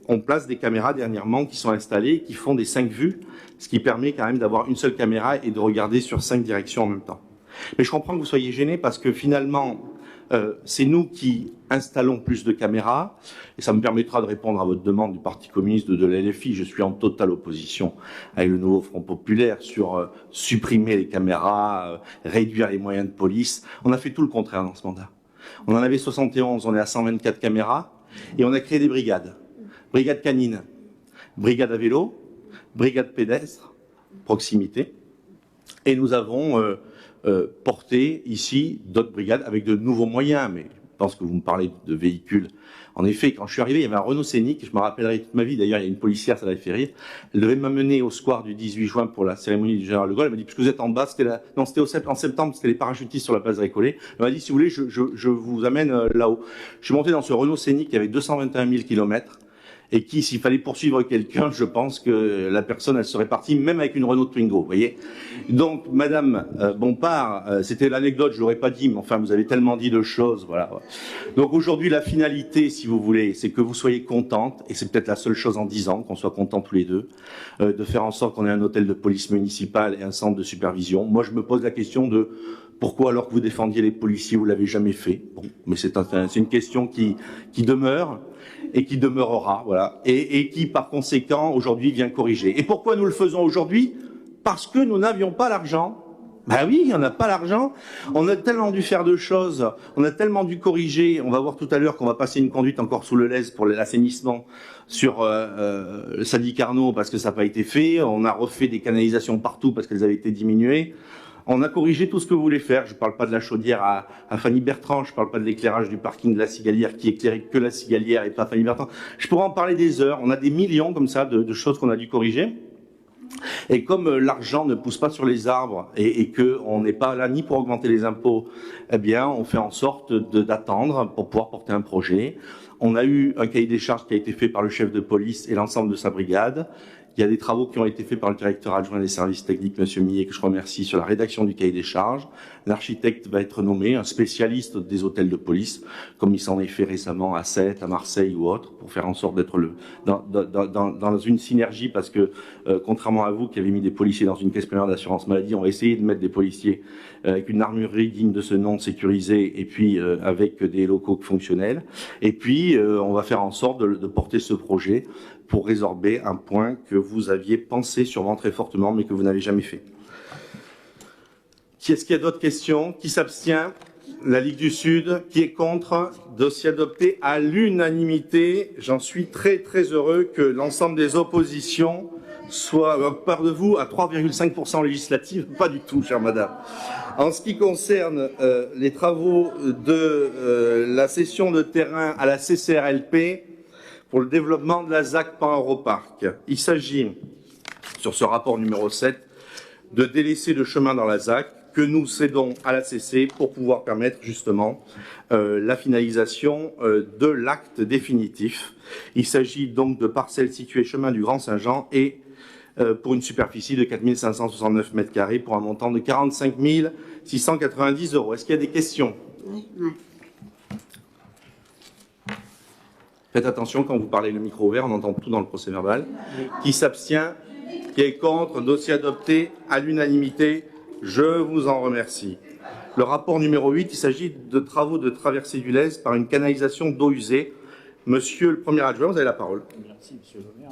on place des caméras dernièrement qui sont installées, qui font des 5 vues, ce qui permet quand même d'avoir une seule caméra et de regarder sur 5 directions en même temps. Mais je comprends que vous soyez gênés parce que finalement, c'est nous qui installons plus de caméras et ça me permettra de répondre à votre demande du Parti communiste de l'LFI. Je suis en totale opposition avec le nouveau Front populaire sur supprimer les caméras, réduire les moyens de police. On a fait tout le contraire dans ce mandat. On en avait 71, on est à 124 caméras et on a créé des brigades. Brigade canine, brigade à vélo, brigade pédestre, proximité. Et nous avons porté ici d'autres brigades avec de nouveaux moyens. Mais je pense que vous me parlez de véhicules. En effet, quand je suis arrivé, il y avait un Renault Scénic, je me rappellerai toute ma vie, d'ailleurs il y a une policière, ça l'avait fait rire, elle devait m'amener au square du 18 juin pour la cérémonie du général de Gaulle, elle m'a dit, puisque vous êtes en bas, non, c'était en septembre, c'était les parachutistes sur la place Récollet, elle m'a dit, si vous voulez, je vous amène là-haut. Je suis monté dans ce Renault Scénic qui avait 221 000 km, et qui, s'il fallait poursuivre quelqu'un, je pense que la personne, elle serait partie, même avec une Renault Twingo, vous voyez. Donc, Madame Bompard, c'était l'anecdote, je l'aurais pas dit, mais enfin, vous avez tellement dit de choses, voilà. Donc aujourd'hui, la finalité, si vous voulez, c'est que vous soyez contente, et c'est peut-être la seule chose en 10 ans, qu'on soit contents tous les deux, de faire en sorte qu'on ait un hôtel de police municipal et un centre de supervision. Moi, je me pose la question de pourquoi, alors que vous défendiez les policiers, vous l'avez jamais fait. Bon, mais c'est une question qui demeure et qui demeurera, voilà, et qui, par conséquent, aujourd'hui vient corriger. Et pourquoi nous le faisons aujourd'hui? Parce que nous n'avions pas l'argent. Ben oui, on n'a pas l'argent. On a tellement dû faire de choses, on a tellement dû corriger. On va voir tout à l'heure qu'on va passer une conduite encore sous le lèse pour l'assainissement sur le Sadi Carnot parce que ça n'a pas été fait. On a refait des canalisations partout parce qu'elles avaient été diminuées. On a corrigé tout ce que vous voulez faire. Je ne parle pas de la chaudière à Fanny Bertrand, je ne parle pas de l'éclairage du parking de la Cigalière qui éclairait que la Cigalière et pas Fanny Bertrand. Je pourrais en parler des heures. On a des millions comme ça de choses qu'on a dû corriger. Et comme l'argent ne pousse pas sur les arbres et qu'on n'est pas là ni pour augmenter les impôts, eh bien, on fait en sorte d'attendre pour pouvoir porter un projet. On a eu un cahier des charges qui a été fait par le chef de police et l'ensemble de sa brigade. Il y a des travaux qui ont été faits par le directeur adjoint des services techniques, Monsieur Millet, que je remercie, sur la rédaction du cahier des charges. L'architecte va être nommé, un spécialiste des hôtels de police, comme il s'en est fait récemment à Sète, à Marseille ou autre, pour faire en sorte d'être dans une synergie, parce que, contrairement à vous qui avez mis des policiers dans une caisse primaire d'assurance maladie, on va essayer de mettre des policiers avec une armurerie digne de ce nom, sécurisée, et puis avec des locaux fonctionnels. Et puis, on va faire en sorte de porter ce projet pour résorber un point que vous aviez pensé sûrement très fortement, mais que vous n'avez jamais fait. Est-ce qu'il y a d'autres questions? Qui s'abstient? La Ligue du Sud. Qui est contre? Dossier adopté à l'unanimité. J'en suis très très heureux que l'ensemble des oppositions soient, par de vous, à 3,5% législative. Pas du tout, chère madame. En ce qui concerne les travaux de la cession de terrain à la CCRLP, pour le développement de la ZAC Pan-Europarc. Il s'agit, sur ce rapport numéro 7, de délaisser le chemin dans la ZAC que nous cédons à la CC pour pouvoir permettre justement la finalisation de l'acte définitif. Il s'agit donc de parcelles situées chemin du Grand Saint-Jean et pour une superficie de 4 569 mètres carrés pour un montant de 45 690 €. Est-ce qu'il y a des questions? Oui. Faites attention quand vous parlez le micro ouvert, on entend tout dans le procès-verbal. Qui s'abstient? Qui est contre? Dossier adopté à l'unanimité. Je vous en remercie. Le rapport numéro 8, il s'agit de travaux de traversée du Lez par une canalisation d'eau usée. Monsieur le premier adjoint, vous avez la parole. Merci, monsieur le maire.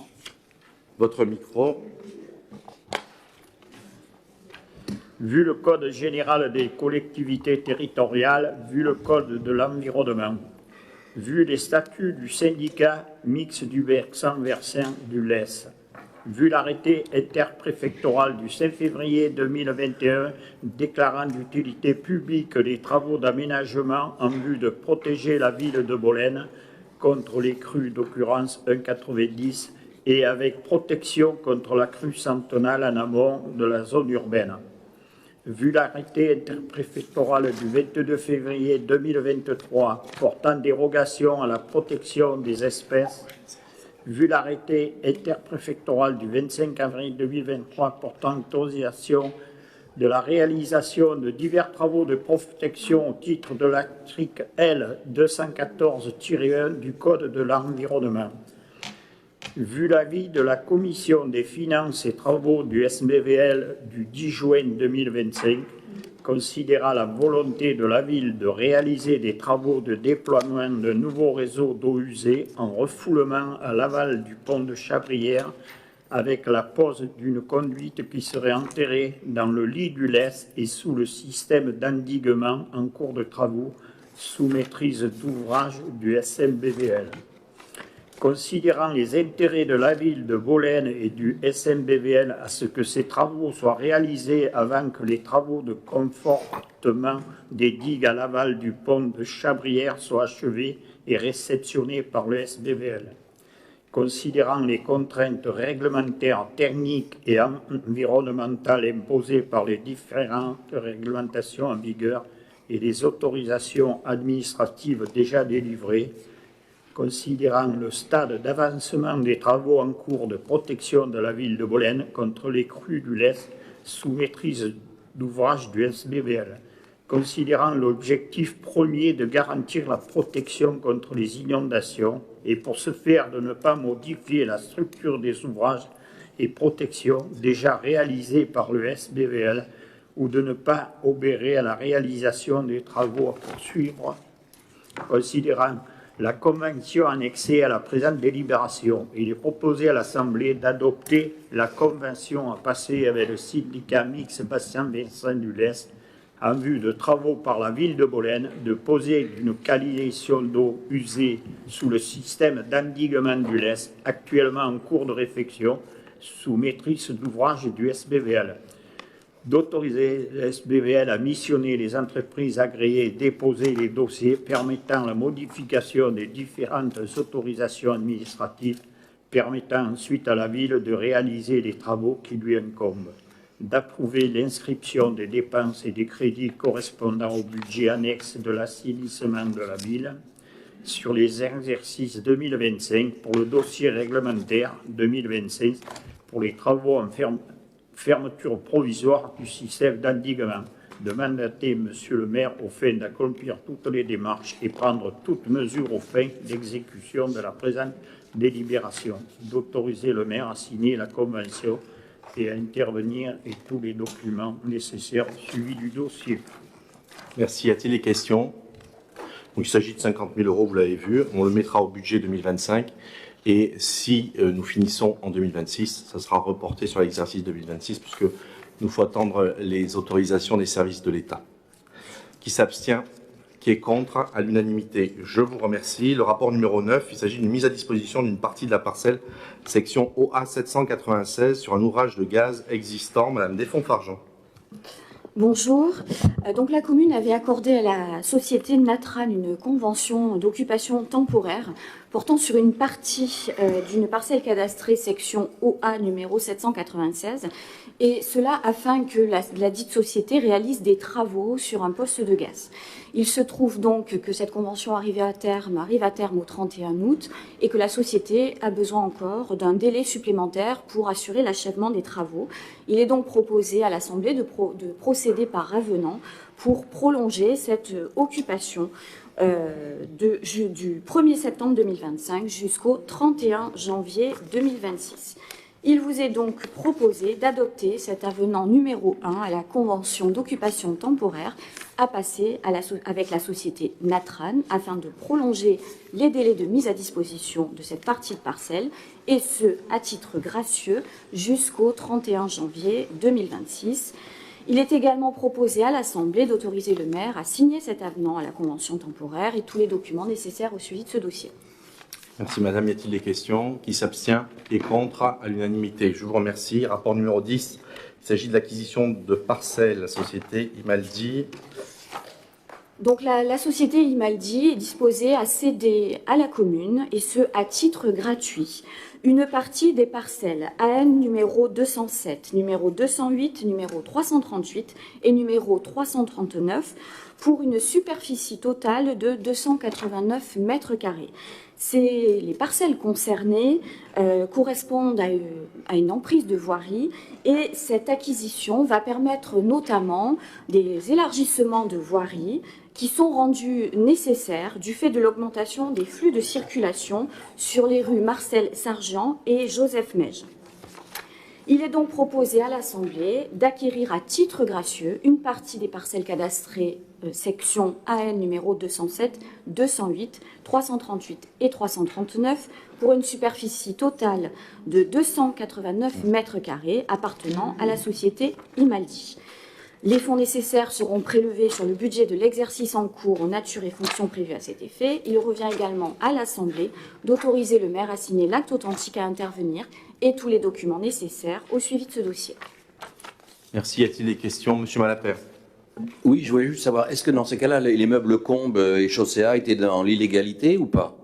Votre micro. Vu le Code général des collectivités territoriales, vu le Code de l'environnement, vu les statuts du syndicat mixte du versant du Lez, vu l'arrêté interpréfectoral du 5 février 2021 déclarant d'utilité publique les travaux d'aménagement en vue de protéger la ville de Bolène contre les crues d'occurrence 1,90 et avec protection contre la crue centenale en amont de la zone urbaine. Vu l'arrêté interpréfectoral du 22 février 2023 portant dérogation à la protection des espèces, vu l'arrêté interpréfectoral du 25 avril 2023 portant autorisation de la réalisation de divers travaux de protection au titre de l'article L. 214-1 du Code de l'environnement, vu l'avis de la Commission des finances et travaux du SBVL du 10 juin 2025, considérant la volonté de la ville de réaliser des travaux de déploiement de nouveaux réseaux d'eau usée en refoulement à l'aval du pont de Chabrières, avec la pose d'une conduite qui serait enterrée dans le lit du Lez et sous le système d'endiguement en cours de travaux sous maîtrise d'ouvrage du SMBVL. Considérant les intérêts de la ville de Bolène et du SMBVL à ce que ces travaux soient réalisés avant que les travaux de confortement des digues à l'aval du pont de Chabrières soient achevés et réceptionnés par le SBVL. Considérant les contraintes réglementaires, techniques et environnementales imposées par les différentes réglementations en vigueur et les autorisations administratives déjà délivrées, considérant le stade d'avancement des travaux en cours de protection de la ville de Bolène contre les crues du Lez sous maîtrise d'ouvrage du SBVL, considérant l'objectif premier de garantir la protection contre les inondations et pour ce faire de ne pas modifier la structure des ouvrages et protections déjà réalisés par le SBVL ou de ne pas obérer à la réalisation des travaux à poursuivre, considérant la convention annexée à la présente délibération. Il est proposé à l'Assemblée d'adopter la convention à passer avec le syndicat mixte Bastien-Vincent du Lez en vue de travaux par la ville de Bolène de poser une canalisation d'eau usée sous le système d'endiguement du Lez, actuellement en cours de réflexion sous maîtrise d'ouvrage du SBVL. D'autoriser le SBVL à missionner les entreprises agréées et déposer les dossiers permettant la modification des différentes autorisations administratives, permettant ensuite à la ville de réaliser les travaux qui lui incombent, d'approuver l'inscription des dépenses et des crédits correspondant au budget annexe de l'assainissement de la ville sur les exercices 2025 pour le dossier réglementaire 2025 pour les travaux en fermeture provisoire du système d'endiguement, de mandater Monsieur le maire au fin d'accomplir toutes les démarches et prendre toutes mesures au fin d'exécution de la présente délibération, d'autoriser le maire à signer la convention et à intervenir et tous les documents nécessaires au suivi du dossier. Merci. Y a-t-il des questions? Donc, il s'agit de 50 000 €, vous l'avez vu. On le mettra au budget 2025. Et si nous finissons en 2026, ça sera reporté sur l'exercice 2026 puisque nous faut attendre les autorisations des services de l'État. Qui s'abstient? Qui est contre? À l'unanimité. Je vous remercie. Le rapport numéro 9, il s'agit d'une mise à disposition d'une partie de la parcelle section OA 796 sur un ouvrage de gaz existant. Madame Desfonds-Fargeant. Bonjour. Donc la commune avait accordé à la société Natran une convention d'occupation temporaire portant sur une partie d'une parcelle cadastrée section OA numéro 796 et cela afin que la dite société réalise des travaux sur un poste de gaz. Il se trouve donc que cette convention arrive à terme au 31 août et que la société a besoin encore d'un délai supplémentaire pour assurer l'achèvement des travaux. Il est donc proposé à l'Assemblée de procéder par avenant pour prolonger cette occupation du 1er septembre 2025 jusqu'au 31 janvier 2026. Il vous est donc proposé d'adopter cet avenant numéro 1 à la convention d'occupation temporaire à passer avec la société Natran afin de prolonger les délais de mise à disposition de cette partie de parcelle et ce, à titre gracieux, jusqu'au 31 janvier 2026. Il est également proposé à l'Assemblée d'autoriser le maire à signer cet avenant à la convention temporaire et tous les documents nécessaires au suivi de ce dossier. Merci Madame. Y a-t-il des questions? Qui s'abstient? Qui est contre? À l'unanimité. Je vous remercie. Rapport numéro 10. Il s'agit de l'acquisition de parcelles. La société Imaldi. Donc la société Imaldi est disposée à céder à la commune, et ce à titre gratuit, une partie des parcelles AN numéro 207, numéro 208, numéro 338 et numéro 339 pour une superficie totale de 289 mètres carrés. Les parcelles concernées correspondent à une emprise de voirie et cette acquisition va permettre notamment des élargissements de voirie qui sont rendus nécessaires du fait de l'augmentation des flux de circulation sur les rues Marcel Sargent et Joseph Meige. Il est donc proposé à l'Assemblée d'acquérir à titre gracieux une partie des parcelles cadastrées section AN numéro 207, 208, 338 et 339 pour une superficie totale de 289 mètres carrés appartenant à la société Imaldi. Les fonds nécessaires seront prélevés sur le budget de l'exercice en cours en nature et fonctions prévues à cet effet. Il revient également à l'Assemblée d'autoriser le maire à signer l'acte authentique à intervenir et tous les documents nécessaires au suivi de ce dossier. Merci. Y a-t-il des questions? Monsieur Malapert. Oui, je voulais juste savoir, est-ce que dans ces cas-là, les meubles Combes et Chaussea étaient dans l'illégalité ou pas,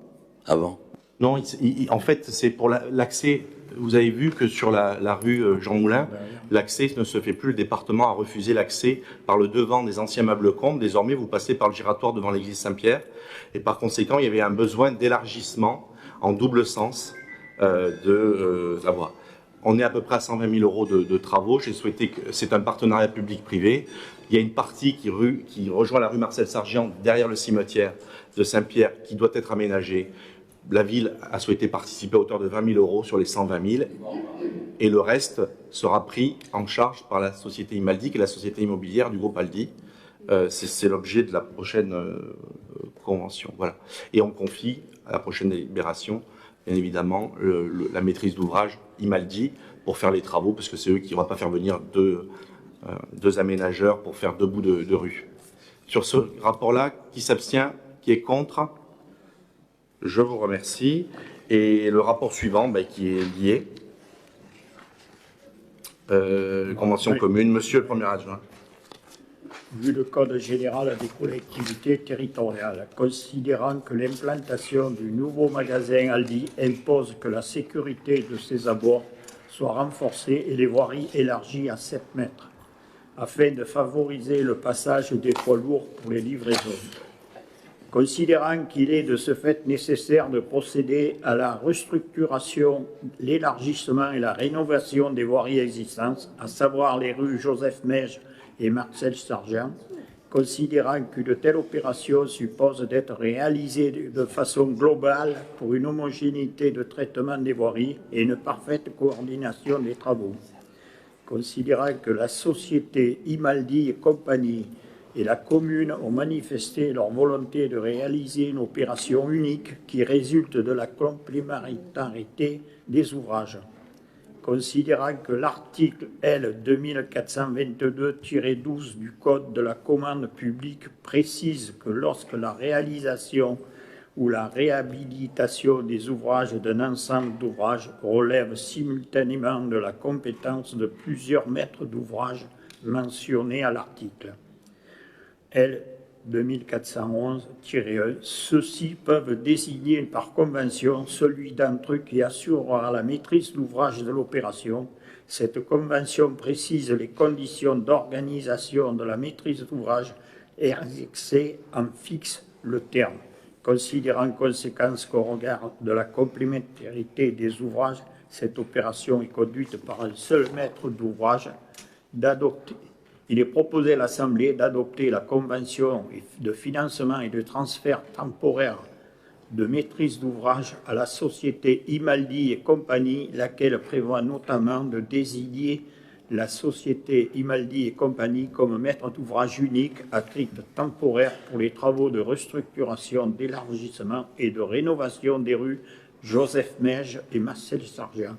avant? Non, en fait, c'est pour l'accès. Vous avez vu que sur la rue Jean Moulin, l'accès ne se fait plus. Le département a refusé l'accès par le devant des anciens meubles Combe. Désormais, vous passez par le giratoire devant l'église Saint-Pierre. Et par conséquent, il y avait un besoin d'élargissement en double sens de la voie. On est à peu près à 120 000 euros de travaux. J'ai souhaité que c'est un partenariat public-privé. Il y a une partie qui rejoint la rue Marcel Sargent derrière le cimetière de Saint-Pierre qui doit être aménagée. La ville a souhaité participer à hauteur de 20 000 euros sur les 120 000 et le reste sera pris en charge par la société Imaldi, qui est la société immobilière du groupe Aldi. C'est l'objet de la prochaine convention. Voilà. Et on confie à la prochaine délibération, bien évidemment, la maîtrise d'ouvrage Imaldi pour faire les travaux, parce que c'est eux qui ne vont pas faire venir deux aménageurs pour faire 2 bouts de rue. Sur ce rapport-là, qui s'abstient, qui est contre? Je vous remercie. Et le rapport suivant, qui est lié. Convention commune. Monsieur le Premier adjoint. Vu le Code général des collectivités territoriales, considérant que l'implantation du nouveau magasin Aldi impose que la sécurité de ses abords soit renforcée et les voiries élargies à 7 mètres, afin de favoriser le passage des poids lourds pour les livraisons. Considérant qu'il est de ce fait nécessaire de procéder à la restructuration, l'élargissement et la rénovation des voiries existantes, à savoir les rues Joseph Mège et Marcel Sargent, considérant qu'une telle opération suppose d'être réalisée de façon globale pour une homogénéité de traitement des voiries et une parfaite coordination des travaux, considérant que la société Imaldi et compagnie et la commune ont manifesté leur volonté de réaliser une opération unique qui résulte de la complémentarité des ouvrages. Considérant que l'article L. 2422-12 du Code de la commande publique précise que lorsque la réalisation ou la réhabilitation des ouvrages d'un ensemble d'ouvrages relève simultanément de la compétence de plusieurs maîtres d'ouvrage mentionnés à l'article L. 2411-1, ceux-ci peuvent désigner par convention celui d'entre eux qui assurera la maîtrise d'ouvrage de l'opération. Cette convention précise les conditions d'organisation de la maîtrise d'ouvrage et en fixe le terme. Considérant en conséquence qu'au regard de la complémentarité des ouvrages, cette opération est conduite par un seul maître d'ouvrage, il est proposé à l'Assemblée d'adopter la convention de financement et de transfert temporaire de maîtrise d'ouvrage à la société Imaldi et compagnie, laquelle prévoit notamment de désigner la société Imaldi et compagnie comme maître d'ouvrage unique à titre temporaire pour les travaux de restructuration, d'élargissement et de rénovation des rues Joseph Mège et Marcel Sargent,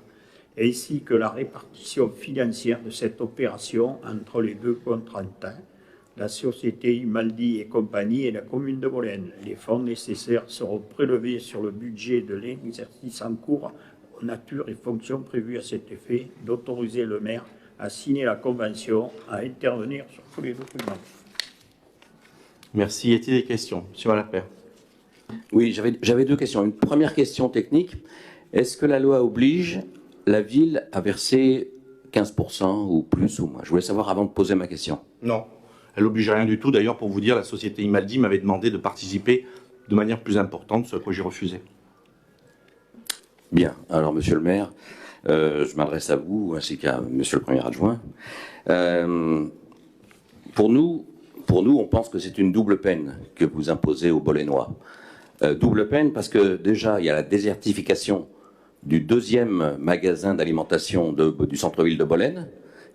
ainsi que la répartition financière de cette opération entre les deux contractants, la société Imaldi et compagnie et la commune de Bolène. Les fonds nécessaires seront prélevés sur le budget de l'exercice en cours aux natures et fonctions prévues à cet effet, d'autoriser le maire à signer la convention, à intervenir sur tous les documents. Merci. Y a-t-il des questions? Monsieur Malapert. Oui, j'avais 2 questions. Une première question technique. Est-ce que la loi oblige la ville a versé 15% ou plus ou moins? Je voulais savoir avant de poser ma question. Non, elle n'oblige rien du tout. D'ailleurs, pour vous dire, la société Imaldi m'avait demandé de participer de manière plus importante, ce que j'ai refusé. Bien. Alors, monsieur le maire, je m'adresse à vous ainsi qu'à monsieur le premier adjoint. Pour nous, on pense que c'est une double peine que vous imposez aux Bolénois. Double peine parce que déjà, il y a la désertification du 2e magasin d'alimentation du centre-ville de Bolène,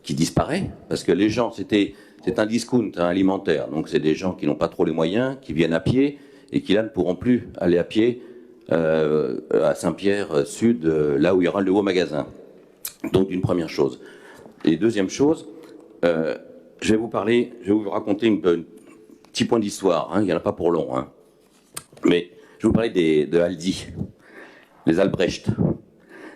qui disparaît, parce que les gens, c'est un discount alimentaire, donc c'est des gens qui n'ont pas trop les moyens, qui viennent à pied, et qui là ne pourront plus aller à pied à Saint-Pierre Sud, là où il y aura le nouveau magasin. Donc une première chose. Et deuxième chose, je vais vous raconter un petit point d'histoire, hein, il n'y en a pas pour long, hein. Mais je vais vous parler de Aldi, les Albrecht.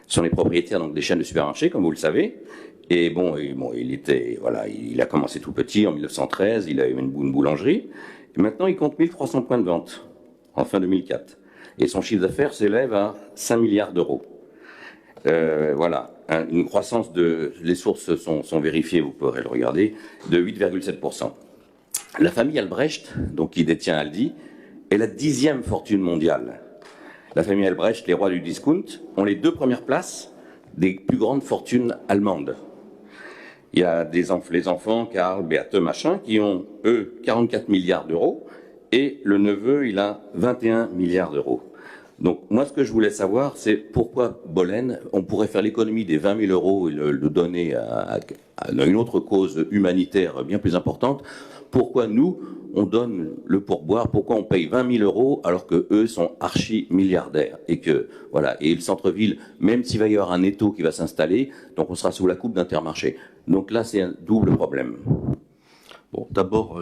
Ce sont les propriétaires donc des chaînes de supermarchés, comme vous le savez. Et bon, il a commencé tout petit en 1913, il a eu une boulangerie. Et maintenant, il compte 1300 points de vente en fin 2004. et son chiffre d'affaires s'élève à 5 milliards d'euros. Voilà, une croissance les sources sont vérifiées, vous pourrez le regarder, de 8,7%. La famille Albrecht, donc qui détient Aldi, est la 10e fortune mondiale. La famille Albrecht, les rois du discount, ont les 2 premières places des plus grandes fortunes allemandes. Il y a les enfants, Karl, Beate, machin, qui ont, eux, 44 milliards d'euros, et le neveu, il a 21 milliards d'euros. Donc, moi, ce que je voulais savoir, c'est pourquoi Bollen, on pourrait faire l'économie des 20 000 euros et le donner à une autre cause humanitaire bien plus importante. Pourquoi nous, on donne le pourboire, pourquoi on paye 20 000 euros alors que eux sont archi-milliardaires et que, voilà, et le centre-ville, même s'il va y avoir un étau qui va s'installer, donc on sera sous la coupe d'Intermarché. Donc là, c'est un double problème. Bon, d'abord,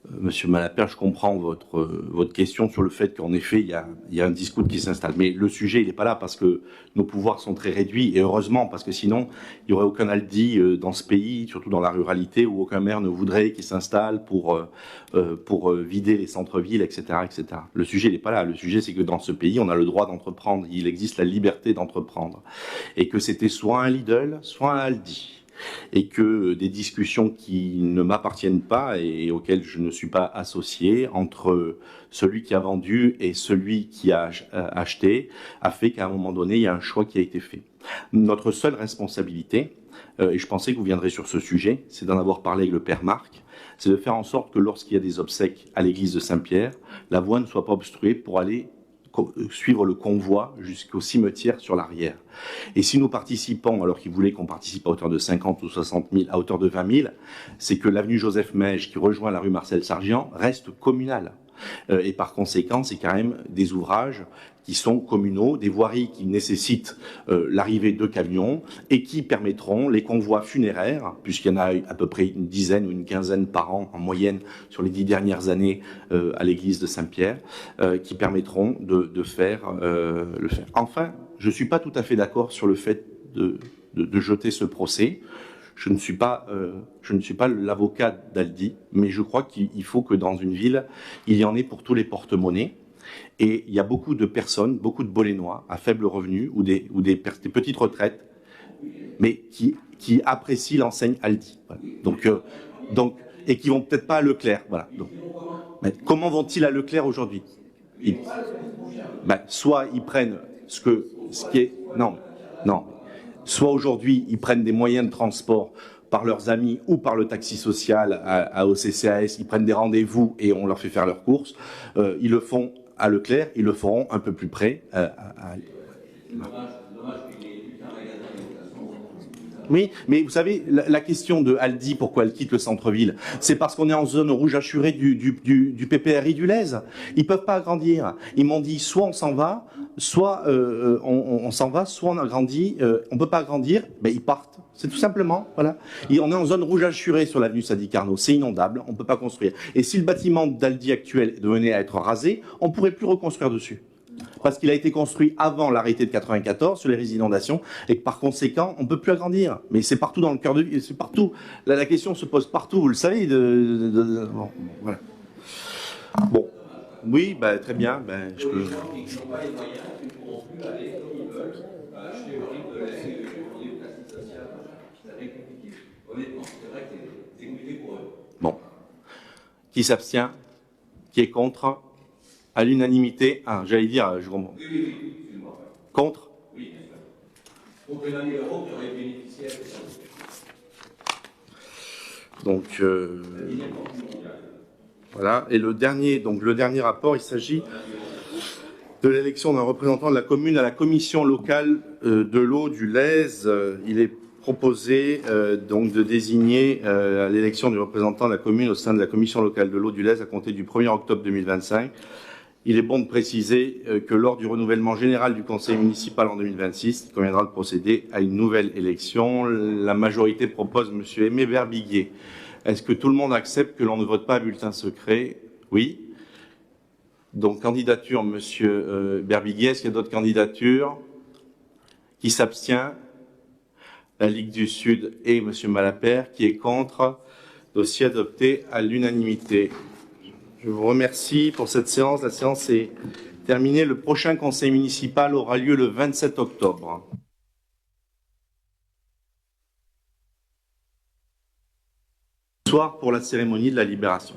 Monsieur Malapert, je comprends votre question sur le fait qu'en effet, il y a un discours qui s'installe. Mais le sujet, il n'est pas là parce que nos pouvoirs sont très réduits, et heureusement, parce que sinon, il n'y aurait aucun Aldi dans ce pays, surtout dans la ruralité, où aucun maire ne voudrait qu'il s'installe pour vider les centres-villes, etc., etc. Le sujet, il n'est pas là. Le sujet, c'est que dans ce pays, on a le droit d'entreprendre. Il existe la liberté d'entreprendre. Et que c'était soit un Lidl, soit un Aldi. Et que des discussions qui ne m'appartiennent pas et auxquelles je ne suis pas associé entre celui qui a vendu et celui qui a acheté a fait qu'à un moment donné, il y a un choix qui a été fait. Notre seule responsabilité, et je pensais que vous viendrez sur ce sujet, c'est d'en avoir parlé avec le père Marc, c'est de faire en sorte que lorsqu'il y a des obsèques à l'église de Saint-Pierre, la voie ne soit pas obstruée pour aller suivre le convoi jusqu'au cimetière sur l'arrière. Et si nous participons, alors qu'ils voulaient qu'on participe à hauteur de 50 ou 60 000, à hauteur de 20 000, c'est que l'avenue Joseph-Mège, qui rejoint la rue Marcel-Sargent, reste communale. Et par conséquent, c'est quand même des ouvrages qui sont communaux, des voiries qui nécessitent l'arrivée de camions et qui permettront les convois funéraires, puisqu'il y en a à peu près une dizaine ou une quinzaine par an en moyenne sur les 10 dernières années à l'église de Saint-Pierre, qui permettront de faire le faire. Enfin, je ne suis pas tout à fait d'accord sur le fait de jeter ce procès. Je ne suis pas l'avocat d'Aldi, mais je crois qu'il faut que dans une ville, il y en ait pour tous les porte-monnaies. Et il y a beaucoup de personnes, beaucoup de Bolénois à faible revenu ou des petites retraites, mais qui apprécient l'enseigne Aldi. Voilà. Donc, et qui vont peut-être pas à Leclerc. Voilà. Donc, mais comment vont-ils à Leclerc aujourd'hui? Soit ils prennent ce qui est non. Soit aujourd'hui ils prennent des moyens de transport par leurs amis ou par le taxi social au CCAS, ils prennent des rendez-vous et on leur fait faire leurs courses. Ils le font à Leclerc, ils le feront un peu plus près. Oui, mais vous savez, la question de Aldi, pourquoi elle quitte le centre-ville, c'est parce qu'on est en zone rouge assurée du PPRI du Lez. Ils peuvent pas agrandir. Ils m'ont dit, soit on s'en va, soit on s'en va, soit on agrandit. On peut pas agrandir, ben ils partent. C'est tout simplement, voilà. Et on est en zone rouge assurée sur l'avenue Sadi Carnot. C'est inondable, on peut pas construire. Et si le bâtiment d'Aldi actuel devenait à être rasé, on pourrait plus reconstruire dessus. Parce qu'il a été construit avant l'arrêté de 94 sur les inondations et que par conséquent, on ne peut plus agrandir. Mais c'est partout dans le cœur de ville, c'est partout. Là, la question se pose partout, vous le savez. Bon, voilà. Bon, oui, très bien. Je peux... Bon. Qui s'abstient? Qui est contre? À l'unanimité. J'allais dire, je comprends. Contre? Oui. Contre les 20 000 euros qui auraient bénéficié. Donc, voilà. Et le dernier rapport, il s'agit de l'élection d'un représentant de la commune à la commission locale de l'eau du Lez. Il est proposé donc de désigner l'élection du représentant de la commune au sein de la commission locale de l'eau du Lez à compter du 1er octobre 2025. Il est bon de préciser que lors du renouvellement général du conseil municipal en 2026, il conviendra de procéder à une nouvelle élection. La majorité propose M. Aimé Berbiguier. Est-ce que tout le monde accepte que l'on ne vote pas à bulletin secret? Oui. Donc, candidature, M. Berbiguier. Est-ce qu'il y a d'autres candidatures? Qui s'abstient? La Ligue du Sud et M. Malapert. Qui est contre? Dossier adopté à l'unanimité. Je vous remercie pour cette séance. La séance est Terminé, le prochain conseil municipal aura lieu le 27 octobre. Soir pour la cérémonie de la libération.